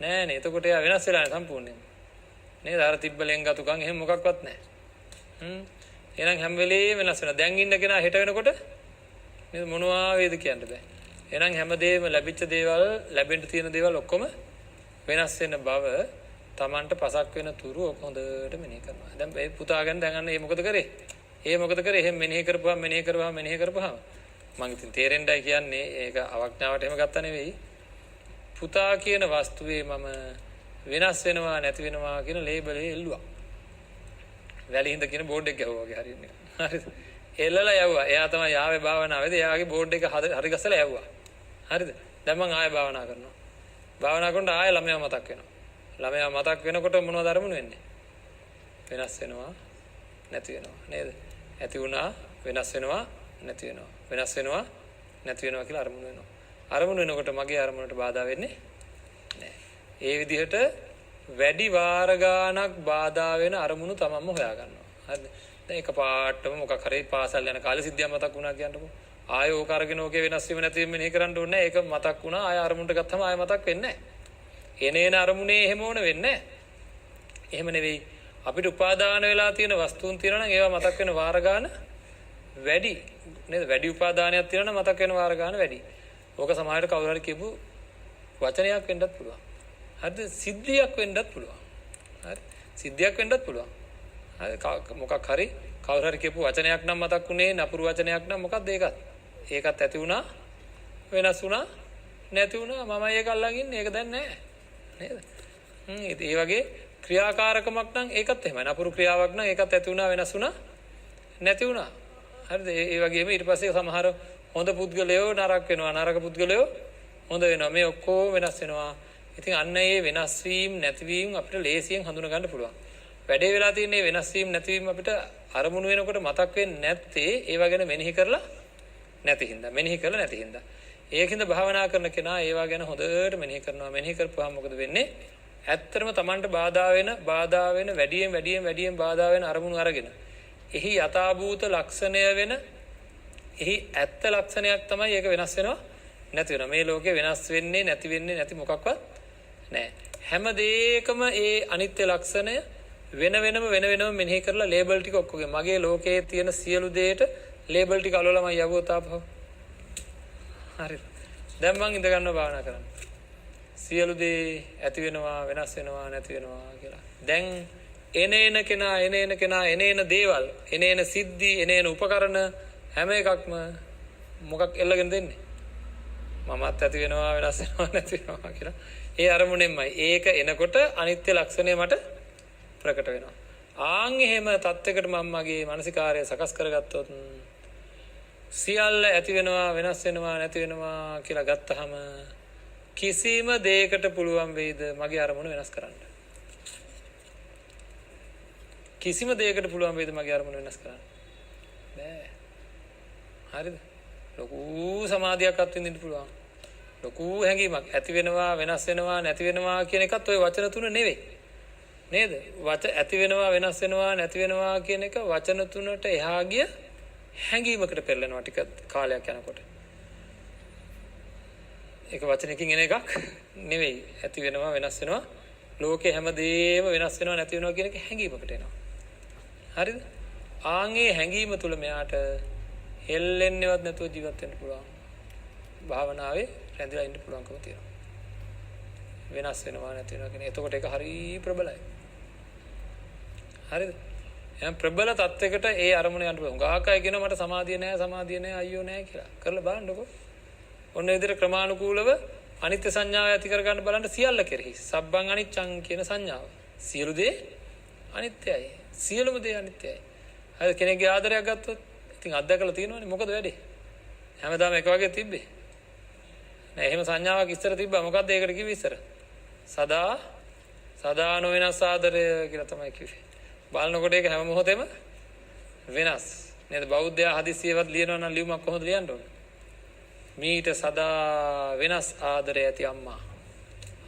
නෑනේ. එතකොට එයා වෙනස් වෙලා නැහැ සම්පූර්ණයෙන්. නේද? අර තිබ්බ ලෙන්ගතුකම් එහෙම මොකක්වත් නැහැ. එහෙනම් හැම වෙලේම වෙනස් වෙනවා. දැන් ඉන්න කෙනා හෙට වෙනකොට නේද මොනවා වේද කියන්න බෑ. එහෙනම් හැමදේම ලැබිච්ච දේවල් ලැබෙන්න තියෙන දේවල් ඔක්කොම වෙනස් වෙන බව Tamanට පසක් වෙන තුරු ඔක හොඳට මෙනෙහි කරනවා. දැන් මේ පුතා ගැන දැන් අන්න මොකද කරේ? මොකද කරේ? එහෙම මෙනෙහි කරපුවාම මම ඉතින් තේරෙන්නයි කියන්නේ ඒක අවඥාවට එහෙම ගත්තා නෙවෙයි. පුතා කියන වස්තුවේ මම වෙනස් වෙනවා නැති වෙනවා කියන ලේබලේ එල්ලුවා. වැලිහිඳ කියන බෝඩ් එක ගැහුවා වගේ හරියන්නේ. හරිද? එල්ලලා යවුවා. එයා තමයි ආවේ භාවනාවේදී. එයාගේ බෝඩ් එක හරි ගසලා යවුවා. හරිද? දැන් මම ආයෙ භාවනා කරනවා. භාවනා කරනකොට ආයෙ ළමයා මතක් වෙනවා. ළමයා මතක් වෙනකොට මොනවද අරමුණු වෙන්නේ? වෙනස් වෙනවා නැති වෙනවා නේද? ඇති වුණා වෙනස් වෙනවා නැති වෙනවා. වෙනස් වෙනවා නැති වෙනවා කියලා අරමුණු වෙනවා. අරමුණු වෙනකොට මගේ අරමුණට බාධා වෙන්නේ නැහැ. ඒ විදිහට වැඩි වාර ගාණක් බාධා වෙන අරමුණු තමන්ම හොයා ගන්නවා. හරිද? දැන් එකපාරටම මොකක් හරි පාසල් යන කාලේ සිද්ධියක් මතක් වුණා කියන්නකො. ආයෙ ඕක අරගෙන ඕකේ වෙනස් වීම නැති වීම මෙනෙහි කරන්න ඕනේ නැහැ. ඒක මතක් වුණා ආයෙ අරමුණට ගත්තම ආයෙ මතක් වෙන්නේ නැහැ. එනේන අරමුණේ එහෙම ඕන වෙන්නේ නැහැ. එහෙම නෙවෙයි. අපිට උපාදාන වෙලා තියෙන වස්තුන් තියෙනවා නම් ඒවා මතක් වෙන වාර ගාන වැඩි. නේද? වැඩි උපාදානයක් තියෙනවා නම් මතක් වෙන වාර ගාන වැඩි. ඕක සමහරවිට කවුරු හරි කියපු වචනයක් වෙන්නත් පුළුවන්. හරිද? සිද්ධියක් වෙන්නත් පුළුවන්. හරි? සිද්ධියක් වෙන්නත් පුළුවන්. හරි? මොකක් හරි කවුරු හරි කියපු වචනයක් නම් මතක් වුණේ නපුරු වචනයක් නම් මොකක්ද ඒකත්? ඒකත් ඇති වුණා වෙනස් වුණා නැති වුණා මම ඒක අල්ලන් ඉන්නේ ඒක දැන් නැහැ. නේද? ඒ වගේ ක්‍රියාකාරකමක් නම් ඒකත් එහෙමයි. නපුරු ක්‍රියාවක් නම් ඒකත් ඇති වුණා වෙනස් වුණා නැති වුණා. හරිද? ඒ වගේම ඊට පස්සේ සමහර හොඳ පුද්ගලයෝ නරක වෙනවා. නරක පුද්ගලයෝ හොඳ වෙනවා. මේ ඔක්කොම වෙනස් වෙනවා. ඉතින් අන්න ඒ වෙනස් වීම නැතිවීම අපිට ලේසියෙන් හඳුනා ගන්න පුළුවන්. වැඩේ වෙලා තියෙන මේ වෙනස් වීම නැතිවීම අපිට අරමුණු වෙනකොට මතක් වෙන්නේ නැත්තේ ඒවා ගැන මෙනෙහි කරලා නැති හින්දා. මෙනෙහි කරලා නැති හින්දා. ඒකින්ද භාවනා කරන කෙනා ඒවා ගැන හොඳට මෙනෙහි කරනවා. මෙනෙහි කරපුවාම මොකද වෙන්නේ? ඇත්තටම Tamanට බාධා වෙන වැඩියෙන් බාධා වෙන අරමුණු අරගෙන එහි යථාභූත ලක්ෂණය වෙන එහි ඇත්ත ලක්ෂණයක් තමයි ඒක වෙනස් වෙනවා නැති වෙනවා. මේ ලෝකේ වෙනස් වෙන්නේ නැති මොකක්වත් නැහැ. හැම දෙයකම ඒ අනිත්‍ය ලක්ෂණය වෙන වෙනම මෙනෙහි කරලා ලේබල් ටික ඔක්කොගේ මගේ ලෝකයේ තියෙන සියලු දේට ලේබල් ටික අලවලම යවුවොත් ආපහු හරිද? දැන් මම ඉඳ ගන්නවා භාවනා කරන්න. සියලු දේ ඇති වෙනවා වෙනස් වෙනවා නැති වෙනවා කියලා. දැන් එනේන කෙනා එනේන දේවල් එනේන සිද්ධි එනේන උපකරණ හැම එකක්ම මොකක් එල්ලගෙන දෙන්නේ? මමත් ඇති වෙනවා වෙනස් වෙනවා නැති වෙනවා කියලා. ඒ අරමුණෙන්මයි. ඒක එනකොට අනිත්‍ය ලක්ෂණය මට ප්‍රකට වෙනවා. ආන් එහෙම තත්යකට මම මගේ මානසිකාරය සකස් කරගත්තොත් සියල්ල ඇති වෙනවා වෙනස් වෙනවා නැති වෙනවා කියලා ගත්තහම කිසිම දෙයකට පුළුවන් වෙයිද මගේ අරමුණ වෙනස් කරන්න? කිසිම දෙයකට පුළුවන් වෙයිද මගේ අරමුණ වෙනස් කරන්න? බෑ. හරිද? ලොකු සමාධියක් අත්විඳින්න පුළුවන්. ලොකු හැඟීමක් ඇති වෙනවා වෙනස් වෙනවා නැති වෙනවා කියන එකත් ওই වචන තුන නෙවෙයි. නේද? ඇති වෙනවා වෙනස් වෙනවා නැති වෙනවා කියන එක වචන තුනට එහා ගිය හැඟීමකට පෙරලෙනවා ටික කාලයක් යනකොට. ඒක වචනකින් එන එකක් නෙවෙයි. ඇති වෙනවා වෙනස් වෙනවා ලෝකේ හැමදේම වෙනස් වෙනවා නැති වෙනවා කියන එක හැඟීමකට එනවා. හරිද? ආන්ගේ හැඟීම තුල මෙයාට හෙල්ලෙන්නේවත් නැතුව ජීවත් වෙන්න පුළුවන්. භාවනාවේ රැඳිලා ඉන්න පුළුවන්කම තියෙනවා. වෙනස් වෙනවා නැති වෙනවා කියන. එතකොට ඒක හරි ප්‍රබලයි. හරිද? එහෙනම් ප්‍රබල තත්යකට ඒ අරමුණ යන්න පුළුවන්. ගාකයි කියනවා මට සමාධිය නැහැ අයියෝ නැහැ කියලා. කරලා බලන්නකෝ. ඔන්න ඒ විදිහට ක්‍රමානුකූලව අනිත්‍ය සංඥාව ඇති කර ගන්න බලන්න සියල්ල කෙරෙහි. සබ්බං අනිච්චං කියන සංඥාව. සියලු දේ අනිත්‍යයි. සියලුම දේ අනිත්‍යයි. හරි කෙනෙක්ගේ ආදරයක් ගත්තොත් ඉතින් අත්දැකලා තියෙනවනේ මොකද වෙන්නේ? හැමදාම එක වගේ තිබ්බේ. නෑ එහෙම සංඥාවක් ඉස්සර තිබ්බා. මොකද්ද ඒකට කිව්වේ ඉස්සර? සදා නොවෙනස් ආදරය කියලා තමයි කිව්වේ. බලනකොට ඒක හැම මොහොතෙම වෙනස්. නේද? බෞද්ධයා හදිස්සියවත් ලියනවා නම් ලියුමක් කොහොමද ලියන්න ඕනේ? මීට සදා වෙනස් ආදරය ඇති අම්මා.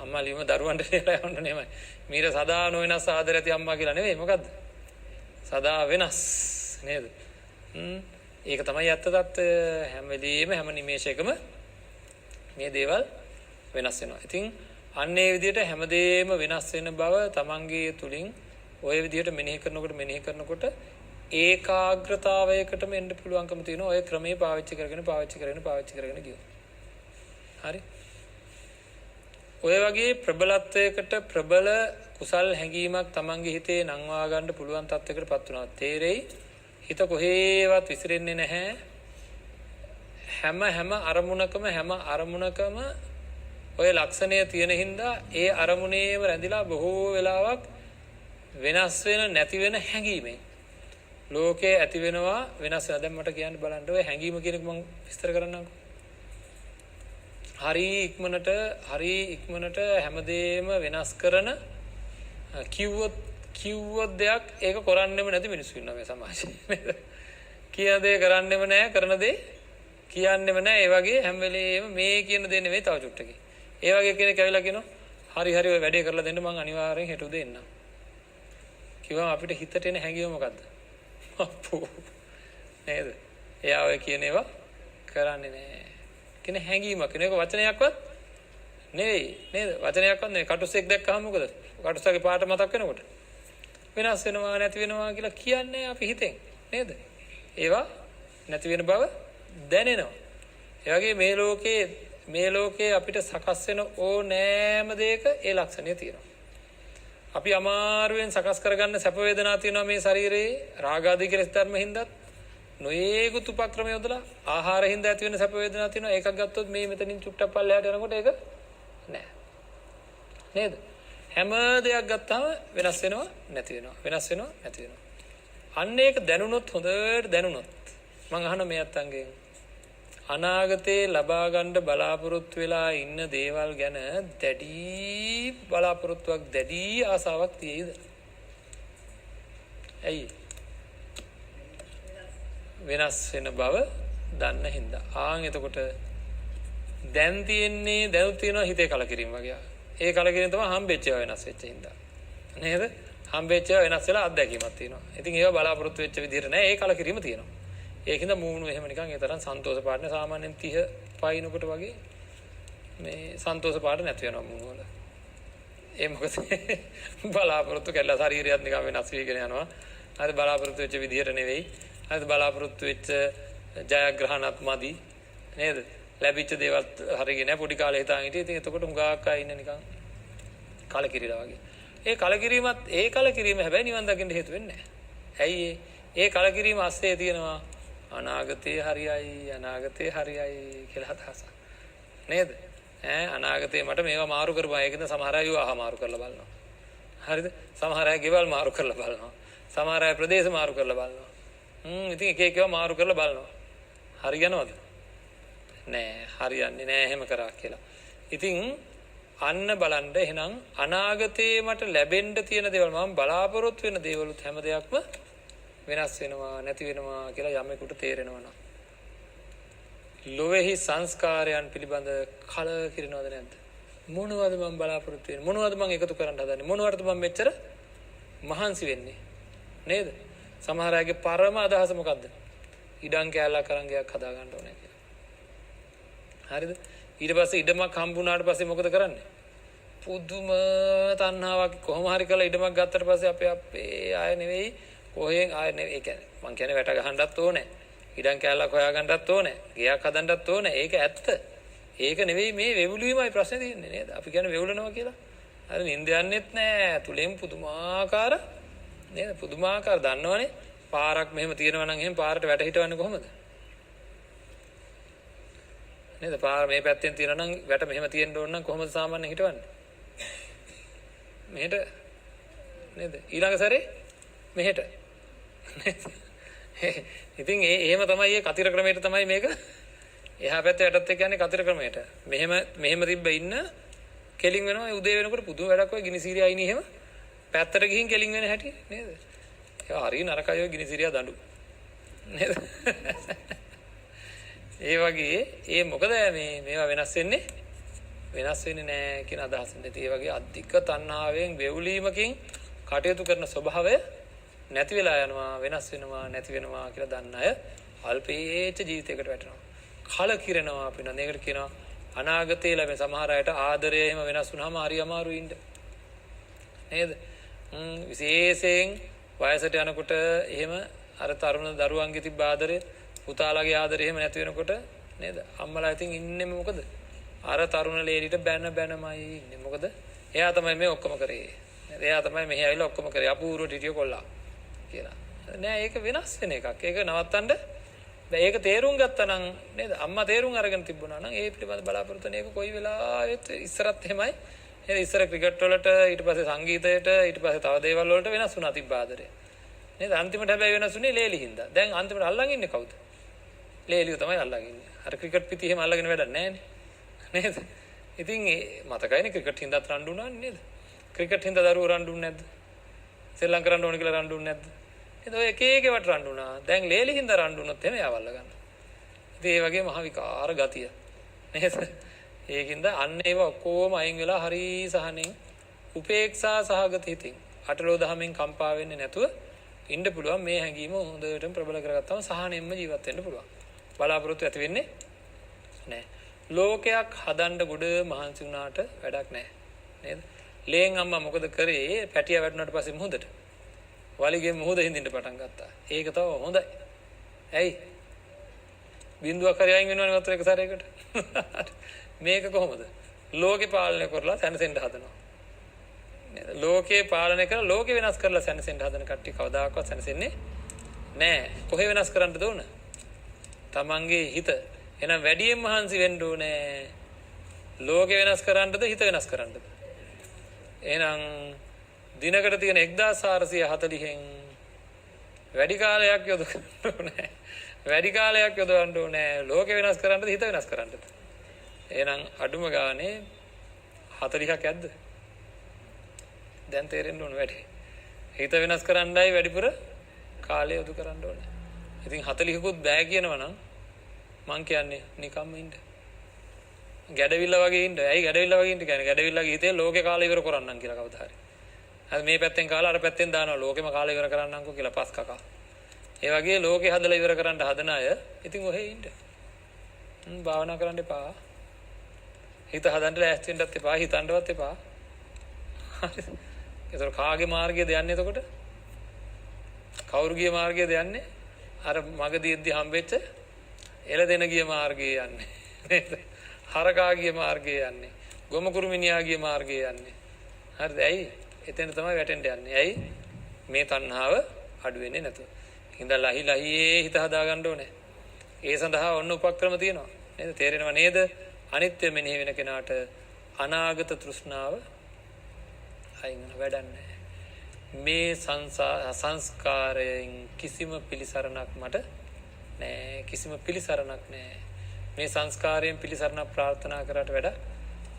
අම්මා ලියුම දරුවන්ට ලියලා යන්න නෙමෙයි. මීට සදා නොවෙනස් ආදරය ඇති අම්මා කියලා නෙවෙයි. මොකද්ද? සදා වෙනස් නේද? ඒක තමයි ඇත්ත తত্ত্বය. හැම වෙලෙම හැම නිමේෂයකම මේ දේවල් වෙනස් වෙනවා. ඉතින් අන්න ඒ විදිහට හැමදේම වෙනස් වෙන බව තමන්ගේ තුලින් ওই විදිහට මෙනෙහි කරනකොට ඒකාග්‍රතාවයකටම එන්න පුළුවන්කම තියෙනවා. ඔය ක්‍රමේ පාවිච්චි කරගෙන ගියොත්. හරි. ඔය වගේ ප්‍රබලත්වයකට ප්‍රබල කුසල් හැඟීමක් තමන්ගේ හිතේ නංවා ගන්න පුළුවන් තත්යකටපත් වෙනවා. තේරෙයි. හිත කොහේවත් විසිරෙන්නේ නැහැ. හැම අරමුණකම ඔය ලක්ෂණය තියෙන හින්දා ඒ අරමුණේම රැඳිලා බොහෝ වෙලාවක් වෙනස් වෙන නැති වෙන හැඟීමෙන් ලෝකේ ඇති වෙනවා වෙනස් වෙන. දැන් මට කියන්න බලන්න ඔය හැඟීම කියන එක මම විස්තර කරන්නම්කෝ. හරි ඉක්මනට හැමදේම වෙනස් කරන කිව්වොත් දෙයක් ඒක කරන්නෙම නැති මිනිස්සු ඉන්නවා මේ සමාජයේ. කියන දේ කරන්නෙම නැහැ, කරන දේ කියන්නෙම නැහැ. ඒ වගේ හැම වෙලේම මේ කියන දේ නෙවෙයි තව චුට්ටකින්. ඒ වගේ කෙනෙක් ඇවිල්ලා කියනවා හරි ඔය වැඩේ කරලා දෙන්න මං අනිවාර්යෙන් හෙට උදේ එන්නම්. කිව්වම අපිට හිතට එන හැඟීම මොකද්ද? අප්පෝ නේද? එයා ඔය කියන ඒවා කරන්නේ නැහැ. කියන හැඟීමක් කියන එක වචනයක්වත් නෙවෙයි නේද? වචනයක්වත් නෙවෙයි. කටුස්සෙක් දැක්කහම මොකද? කටුස්සගේ පාට මතක් වෙනකොට වෙනස් වෙනවා නැති වෙනවා කියලා කියන්නේ අපි හිතෙන් නේද? ඒවා නැති වෙන බව දැනෙනවා. ඒ වගේ මේ ලෝකේ අපිට සකස් වෙන ඕනෑම දෙයක ඒ ලක්ෂණය තියෙනවා. අපි අමාරුවෙන් සකස් කරගන්න සැප වේදනා තියෙනවා මේ ශරීරයේ රාග ආදී කෙලෙස් ධර්ම හින්දාත් නොයේකුත් උපක්‍රම යොදලා ආහාර හින්දා ඇති වෙන සැප වේදනා තියෙනවා. ඒකක් ගත්තොත් මේ මෙතනින් චුට්ටක් පල්ලෙහාට යනකොට ඒක නෑ නේද? හැම දෙයක් ගත්තාම වෙනස් වෙනවා නැති වෙනවා. අන්න ඒක දැනුනොත් හොඳට දැනුනොත් මම අහන මේ අත්තන්ගෙන් අනාගතේ ලබා ගන්න බලාපොරොත්තු වෙලා ඉන්න දේවල් ගැන දැඩි බලාපොරොත්තුවක් දැඩි ආසාවක් තියෙයිද? ඇයි? වෙනස් වෙන බව දන්න හින්දා. එතකොට දැන් තියෙනවා හිතේ කලකිරීම වගේ. ඒ කලකිරීම තමයි හම්බෙච්ච ඒවා වෙනස් වෙච්ච හින්දා. නේද? හම්බෙච්ච ඒවා වෙනස් වෙලා අත්දැකීමක් තියෙනවා. ඉතින් ඒවා බලාපොරොත්තු වෙච්ච විදිහට නෑ. ඒ කලකිරීම තියෙනවා. ඒකින්ද මූණු එහෙම නිකන් ඒ තරම් සන්තෝෂ පාට නෑ. සාමාන්‍යයෙන් 30 පයින්නකොට වගේ මේ සන්තෝෂ පාට නැති වෙනවා මූණු වල. ඒ මොකද බලාපොරොත්තු කළා ශරීරයත් නිකන් වෙනස් වෙගෙන යනවා. හරි බලාපොරොත්තු වෙච්ච විදිහට නෙවෙයි. හරි බලාපොරොත්තු වෙච්ච ජයග්‍රහණත් මදි නේද? ලැබිච්ච දේවල් හරියන්නේ නැහැ. පොඩි කාලේ හිතාගෙන හිටියේ. ඉතින් එතකොට හුඟක් අය ඉන්න නිකන් කලකිරිලා වගේ. ඒ කලකිරීම හැබැයි නිවන් දකින්න හේතු වෙන්නේ නැහැ. ඇයි ඒ කලකිරීම ASCII තියෙනවා අනාගතේ හරියයි කියලා අදහසක්. නේද? අනාගතේ මට මේවා මාරු කරපුවා. ඒකද සමහර අය විවාහ මාරු කරලා බලනවා. හරිද? සමහර අය ගෙවල් මාරු කරලා බලනවා. සමහර අය ප්‍රදේශ මාරු කරලා බලනවා. ඉතින් එක ඒවා මාරු කරලා බලනවා. හරියනවද? නෑ, හරියන්නේ නෑ එහෙම කරා කියලා. ඉතින් අන්න බලන්න එහෙනම් අනාගතේ මට ලැබෙන්න තියෙන දේවල් මම බලාපොරොත්තු වෙන දේවලුත් හැම දෙයක්ම වෙනස් වෙනවා නැති වෙනවා කියලා යමෙකුට තේරෙනවා නම් ලෝකෙහි සංස්කාරයන් පිළිබඳ කලකිරෙනවද නැද්ද? මොනවද මම බලාපොරොත්තු වෙන්නේ? මොනවද මම එකතු කරන්න හදන්නේ? මොනවටද මම මෙච්චර මහන්සි වෙන්නේ? නේද? සමහර අයගේ පරම අදහස මොකද්ද? ඉඩම් කැලක් අරන් ගයක් හදා ගන්න ඕනේ කියලා. හරිද? ඊට පස්සේ ඉඩමක් හම්බුනාට පස්සේ මොකද කරන්නේ? පුදුම තණ්හාවක් කොහොම හරි කරලා ඉඩමක් ගත්තට පස්සේ අපේ ආය නෙවෙයි කොහෙන් ආය නෙවෙයි. ඒ කියන්නේ මං කියන්නේ වැට ගහන්නත් ඕනේ. ඉඩම් කැලක් හොයා ගන්නත් ඕනේ. ගයක් හදන්නත් ඕනේ. ඒක ඇත්ත. ඒක නෙවෙයි මේ වෙවුලීමයි ප්‍රශ්නේ තියෙන්නේ නේද? අපි කියන්නේ වෙවුලනවා කියලා. අර නිින්ද යන්නෙත් නෑ. තුලෙන් පුදුමාකාර නේද? පුදුමාකාර දන්නවනේ. පාරක් මෙහෙම තියෙනවා නම් එහෙම පාරට වැට හිටවන්නේ කොහොමද? නේද? පාර මේ පැත්තෙන් තියෙනවා නම් වැට මෙහෙම තියෙන්න ඕන නම් කොහොමද සාමාන්‍යයෙන් හිටවන්නේ? මෙහෙට නේද? ඊළඟ සැරේ මෙහෙට. ඉතින් එහෙම තමයි මේ කතිර ක්‍රමයට තමයි මේක එහා පැත්තේ යටත් එක්ක යන්නේ කතිර ක්‍රමයට. මෙහෙම තිබ්බ ඉන්න කෙලින් වෙනවා උදේ වෙනකොට පුදුම වැඩක් ඔය ගිනි සීරියා ඉන්නේ එහෙම පැත්තට ගිහින් කෙලින් වෙන හැටි නේද? ඒක හරි නරකයි ඔය ගිනි සීරියා දඬු. නේද? ඒ වගේ මොකද මේවා වෙනස් වෙන්නේ නැහැ කියන අදහසින්. ඒ වගේ අධික තණ්හාවෙන් වෙවුලීමකින් කටයුතු කරන ස්වභාවය නැති වෙලා යනවා, වෙනස් වෙනවා, නැති වෙනවා කියලා දන්න අය අල්පේච්ඡ ජීවිතයකට වැටෙනවා. කලකිරෙනවා අපි නේද? ඒකට කියනවා අනාගතයේ ලැබෙන සමහර අයට ආදරය එහෙම වෙනස් වුනහම හරි අමාරුයි ඉන්න. නේද? විශේෂයෙන් වයසට යනකොට එහෙම අර තරුණ දරුවන්ගේ තිබ්බ ආදරය, පුතාලාගේ ආදරය එහෙම නැති වෙනකොට නේද? අම්මලා ඉතින් ඉන්නේ මොකද? අර තරුණ ලේලිට බැනමයි ඉන්නේ. මොකද? එයා තමයි මේ ඔක්කොම කරේ. එයා තමයි මෙහි ඇවිල්ලා ඔක්කොම කරේ. අපූර්ව ටිටිය කොල්ලා කියලා. නෑ ඒක වෙනස් වෙන එකක්. ඒක නවත්තන්න ඒක තේරුම් ගත්තා නම් නේද? අම්මා තේරුම් අරගෙන තිබුණා නම් ඒ පිළිබඳ බලාපොරොත්තු වෙන එක කොයි වෙලාවෙත් ඉස්සරත් එහෙමයි. නේද? ඉස්සර ක්‍රිකට් වලට ඊට පස්සේ සංගීතයට ඊට පස්සේ තව දේවල් වලට වෙනස් වුණා තිබ්බ ආදරය. නේද? අන්තිමට හැබැයි වෙනස් වුණේ ලේලි හින්දා. දැන් අන්තිමට අල්ලන් ඉන්නේ කවුද? ලේලිය තමයි අල්ලන් ඉන්නේ. අර ක්‍රිකට් පිටි එහෙම අල්ලගෙන වැඩක් නැහැ නේද? ඉතින් මතකයිනේ ක්‍රිකට් හින්දාත් රණ්ඩු වුණානේ නේද? ක්‍රිකට් හින්දා දරුවෝ රණ්ඩු වුනේ නැද්ද? ශ්‍රී ලංකාව රණ්ඩු වුණ කියලා රණ්ඩු වුනේ නැද්ද? ඉතින් ඔය එක වට රණ්ඩු වුණා. දැන් ලේලි හින්දා රණ්ඩු වුණොත් එහෙම යවල්ල ගන්න. ඉතින් ඒ වගේ මහ විකාර ගතිය නේද? ඒකින්ද අන්න ඒව ඔක්කොම අයින් වෙලා හරි සහනෙන් උපේක්ෂා සහගත හිතින් අටලෝ දහමෙන් කම්පා වෙන්නේ නැතුව ඉන්න පුළුවන්. මේ හැඟීම හොඳටම ප්‍රබල කරගත්තම සහනෙන්ම ජීවත් වෙන්න පුළුවන්. බලාපොරොත්තු ඇති වෙන්නේ නැහැ. ලෝකයක් හදන්න ගොඩ මහන්සි වුණාට වැඩක් නැහැ නේද? ලේන් අම්මා මොකද කරේ? පැටියා වැටුණාට පස්සේ මුහුදට වලිගේ මුහුද හින්දින්න පටන් ගත්තා. ඒක තව හොඳයි. ඇයි? බින්දුවක් හරි අයින් වෙනවනේ වතුර එක සැරයකට. මේක කොහොමද? ලෝකේ පාලනය කරලා සැනසෙන්න හදනවා. නේද? ලෝකේ පාලනය කරලා ලෝකේ වෙනස් කරලා සැනසෙන්න හදන කට්ටිය කවදාකවත් සැනසෙන්නේ නැහැ. කොහේ වෙනස් කරන්නද ඕන? තමන්ගේ හිත. එහෙනම් වැඩියෙන් මහන්සි වෙන්න ඕනේ. ලෝකේ වෙනස් කරන්නද හිත වෙනස් කරන්නද? එහෙනම් දිනකට තියෙන 1440න් වැඩි කාලයක් යොදවන්න ඕනේ. වැඩි කාලයක් යොදවන්න ඕනේ. ලෝකේ වෙනස් කරන්නද හිත වෙනස් කරන්නද? එහෙනම් අඩුම ගානේ 40ක් ඇද්ද? දැන් තේරෙන්න ඕන වැඩි. හිත වෙනස් කරන්නයි වැඩිපුර කාලය යොදු කරන්න ඕනේ. ඉතින් 40කුත් බෑ කියනවා නම් මං කියන්නේ නිකම්ම ඉන්න. ගැඩවිල්ල වගේ ඉන්න. ඇයි ගැඩවිල්ල වගේ ඉන්න කියන්නේ? ගැඩවිල්ලගේ හිතේ ලෝකේ කාලය ඉවර කරන්නම් කියලා කවදා හරි. අද මේ පැත්තෙන් කාලා අර පැත්තෙන් දානවා ලෝකෙම කාලය ඉවර කරන්නම්කෝ කියලා පස් කකා. ඒ වගේ ලෝකේ හදලා ඉවර කරන්න හදන අය ඉතින් ඔහේ ඉන්න. භාවනා කරන්න එපා. හිත හදන්න ලෑස්ති වෙන්නත් එපා. හිතන්නවත් එපා. හරිද? ඒතර කාගේ මාර්ගයද යන්නේ එතකොට? කවුරුගේ මාර්ගයද යන්නේ? අර මගදීද්දි හම්බෙච්ච එළදෙන ගිය මාර්ගයේ යන්නේ. නේද? හරකාගේ මාර්ගයේ යන්නේ. ගොම කුරුමිනියාගේ මාර්ගයේ යන්නේ. හරිද? ඇයි? එතන තමයි වැටෙන්න යන්නේ. ඇයි? මේ තණ්හාව අඩු වෙන්නේ නැතුව. හින්දා ලහියේ හිත හදා ගන්න ඕනේ. ඒ සඳහා ඔන්න උපක්‍රම තියෙනවා. නේද? තේරෙනව නේද? අනිත්‍ය මෙනෙහි වෙන කෙනාට අනාගත තෘෂ්ණාව අයින් වෙන වැඩක් නැහැ. මේ සංස්කාරයෙන් කිසිම පිළිසරණක් මට නෑ. කිසිම පිළිසරණක් නෑ. මේ සංස්කාරයෙන් පිළිසරණක් ප්‍රාර්ථනා කරාට වැඩක්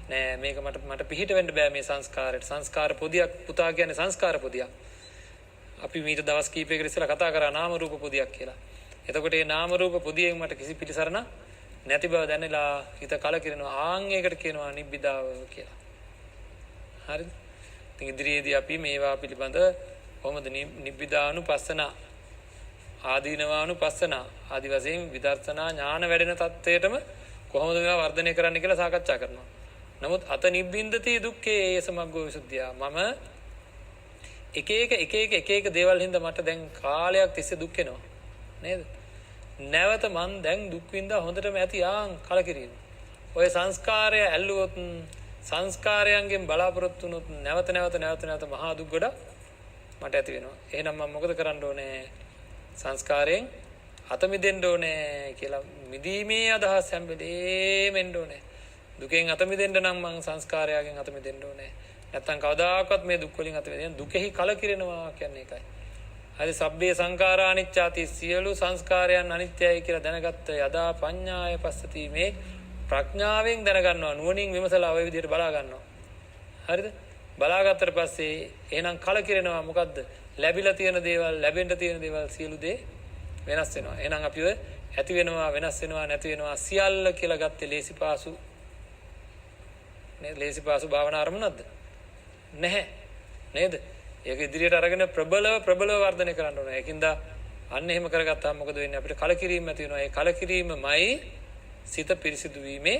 නෑ. මේක මට පිහිට වෙන්න බෑ මේ සංස්කාරයට. සංස්කාර පොදියක් පුතා කියන්නේ සංස්කාර පොදියක්. අපි මීට දවස් කීපයකට ඉස්සෙල්ලා කතා කරා නාම රූප පොදියක් කියලා. එතකොට මේ නාම රූප පොදියෙන් මට කිසි පිළිසරණක් නැති බව දැනලා හිත කලකිරෙනවා. ආන් ඒකට කියනවා නිබ්බිදාව කියලා. හරිද? ඉතින් ඉදිරියේදී අපි මේවා පිළිබඳ කොහොමද නිබ්බිදානුපස්සන ආදීනවානුපස්සන ආදි වශයෙන් විදර්ශනා ඥාන වැඩෙන තත්ත්වයටම කොහොමද මේවා වර්ධනය කරන්න කියලා සාකච්ඡා කරනවා. නමුත් අත නිබ්බින්දති දුක්ඛේ සමග්ගෝ විසුද්ධිය. මම එක එක දේවල් හින්දා මට දැන් කාලයක් තිස්සේ දුක් වෙනවා. නේද? නැවත මං දැන් දුක් විඳා හොඳටම ඇති ආන් කලකිරීම. ඔය සංස්කාරය ඇල්ලුවොත් සංස්කාරයන්ගෙන් බලාපොරොත්තු වුණොත් නැවත මහා දුක් ගොඩක් මට ඇති වෙනවා. එහෙනම් මම මොකද කරන්න ඕනේ? සංස්කාරයෙන් අත මිදෙන්න ඕනේ කියලා මිදීමේ අදහස් හැම වෙලේම එන්න ඕනේ. දුකෙන් අත මිදෙන්න නම් මං සංස්කාරයෙන් අත මිදෙන්න ඕනේ. නැත්තම් කවදාකවත් මේ දුක් වලින් අත මිදෙන්න දුකෙහි කලකිරෙනවා කියන්නේ ඒකයි. හරි සබ්බේ සංඛාරා අනිච්චාති සියලු සංස්කාරයන් අනිත්‍යයි කියලා දැනගත්ත යදා පඤ්ඤාය පස්සති මේ ප්‍රඥාවෙන් දැනගන්නවා නුවණින් විමසලා ওই විදිහට බලා ගන්නවා. හරිද? බලාගත්තට පස්සේ එහෙනම් කලකිරෙනවා මොකද්ද? ලැබිලා තියෙන දේවල් ලැබෙන්න තියෙන දේවල් සියලු දේ වෙනස් වෙනවා. එහෙනම් අපිව ඇති වෙනවා වෙනස් වෙනවා නැති වෙනවා සියල්ල කියලා ගත්තේ ලේසිපාසු නේද? ලේසිපාසු භාවනා අරමුණක්ද? නැහැ. නේද? ඒක ඉදිරියට අරගෙන ප්‍රබලව වර්ධනය කරන්න ඕනේ. ඒකින්ද අන්න එහෙම කරගත්තාම මොකද වෙන්නේ? අපිට කලකිරීම ඇති වෙනවා. ඒ කලකිරීමමයි සිත පිරිසිදු වීමේ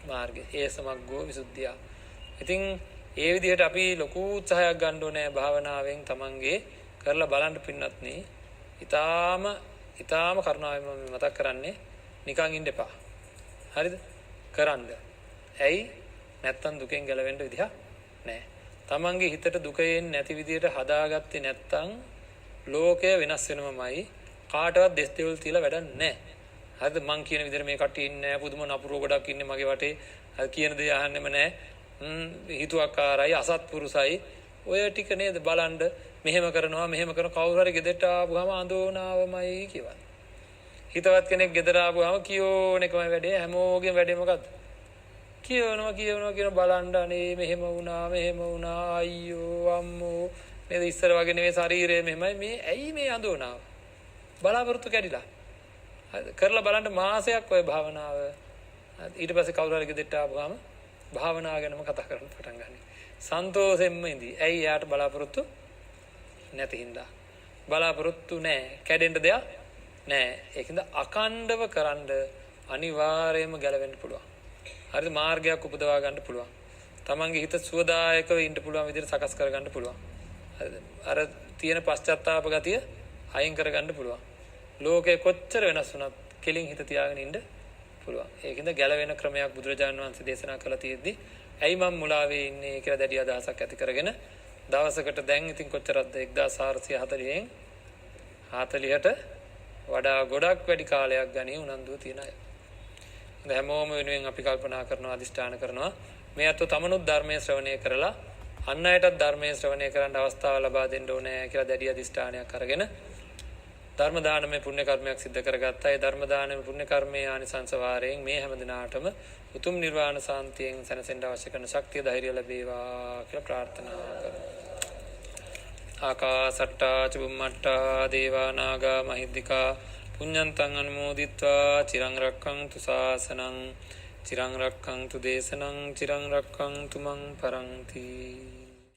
මාර්ගය. ඒ සමග්ගෝ විසුද්ධිය. ඉතින් ඒ විදිහට අපි ලොකු උත්සාහයක් ගන්න ඕනේ භාවනාවෙන් තමන්ගේ කරලා බලන්න පින්නත් නේ. ඊටාම කරුණාවෙන් මම මතක් කරන්නේ නිකන් ඉන්න එපා. හරිද? කරන්න. ඇයි? නැත්තම් දුකෙන් ගැලවෙන්න විදිහක් නැහැ. තමන්ගේ හිතට දුකෙන් නැති විදිහට හදාගත්තේ නැත්තම් ලෝකය වෙනස් වෙනවමයි. කාටවත් දෙස් දෙවල් තියලා වැඩක් නැහැ. හරිද? මං කියන විදිහට මේ කට්ටිය ඉන්නේ නැහැ. පුදුම නපුරෝ ගොඩක් ඉන්නේ මගේ වටේ. හරි කියන දේ අහන්නෙම නැහැ. හිතුවක්කාරයි අසත්පුරුසයි ඔය ටික නේද බලන්න මෙහෙම කරනවා කවුරු හරි ගෙදරට ආවම අඳෝනාවමයි කියවන. හිතවත් කෙනෙක් ගෙදර ආවම කියෝන එකම වැඩේ හැමෝගෙම වැඩේ මොකද්ද? කියනවා බලන්න අනේ මෙහෙම වුණා අයියෝ අම්මෝ නේද ඉස්සර වගේ නෙවෙයි ශරීරය මෙහෙමයි මේ ඇයි මේ අඳෝනාව? බලාපොරොත්තු කැඩිලා. කරලා බලන්න මාසයක් ඔය භාවනාව. ඊට පස්සේ කවුරු හරි ගෙදරට ආවම භාවනාව ගැනම කතා කරන්න පටන් ගන්න. සන්තෝෂෙන්ම ඉඳී. ඇයි යාට බලාපොරොත්තු නැති හින්දා. බලාපොරොත්තු නැහැ. කැඩෙන්න දෙයක් නැහැ. ඒකින්ද අකණ්ඩව කරන්ඩ අනිවාර්යයෙන්ම ගැලවෙන්න පුළුවන්. හරිද? මාර්ගයක් උපදවා ගන්න පුළුවන්. තමන්ගේ හිත සුවදායකව ඉන්න පුළුවන් විදිහට සකස් කර ගන්න පුළුවන්. හරිද? අර තියෙන පශ්චාත්තාප ගතිය අයින් කර ගන්න පුළුවන්. ලෝකේ කොච්චර වෙනස් වුණත් කෙලින් හිත තියාගෙන ඉන්න පුළුවන්. ඒකින්ද ගැලවෙන ක්‍රමයක් බුදුරජාණන් වහන්සේ දේශනා කළා තියෙද්දි ඇයි මම මුලාවේ ඉන්නේ කියලා දැඩි අදහසක් ඇති කරගෙන දවසකට දැන් ඉතින් කොච්චරද 1440න් 40ට වඩා ගොඩක් වැඩි කාලයක් ගනී උනන්දුව තියන අය. හැමෝම වෙනුවෙන් අපි කල්පනා කරනවා අදිෂ්ඨාන කරනවා මේ අතෝ තමනුත් ධර්මයේ ශ්‍රවණය කරලා අන් අයටත් ධර්මයේ ශ්‍රවණය කරන්න අවස්ථාව ලබා දෙන්න ඕනේ කියලා දැඩි අදිෂ්ඨානයක් අරගෙන ධර්ම දානමය පුණ්‍ය කර්මයක් සිද්ධ කරගත්තා. ඒ ධර්ම දානමය පුණ්‍ය කර්මයේ ආනිසංස වාරයෙන් මේ හැම දිනාටම උතුම් නිර්වාණ සාන්තියෙන් සැනසෙන්න අවශ්‍ය කරන ශක්තිය ධෛර්යය ලැබේවා කියලා ප්‍රාර්ථනා කරමු. ආකාසට්ටා චුම්මට්ටා දේවා නාග මහිද්దికා පුඤ්ඤන්තං අනුමෝදිත්වා චිරං රක්ඛන්තු ශාසනං චිරං රක්ඛන්තු දේශනං චිරං රක්ඛන්තු මං පරන්ති.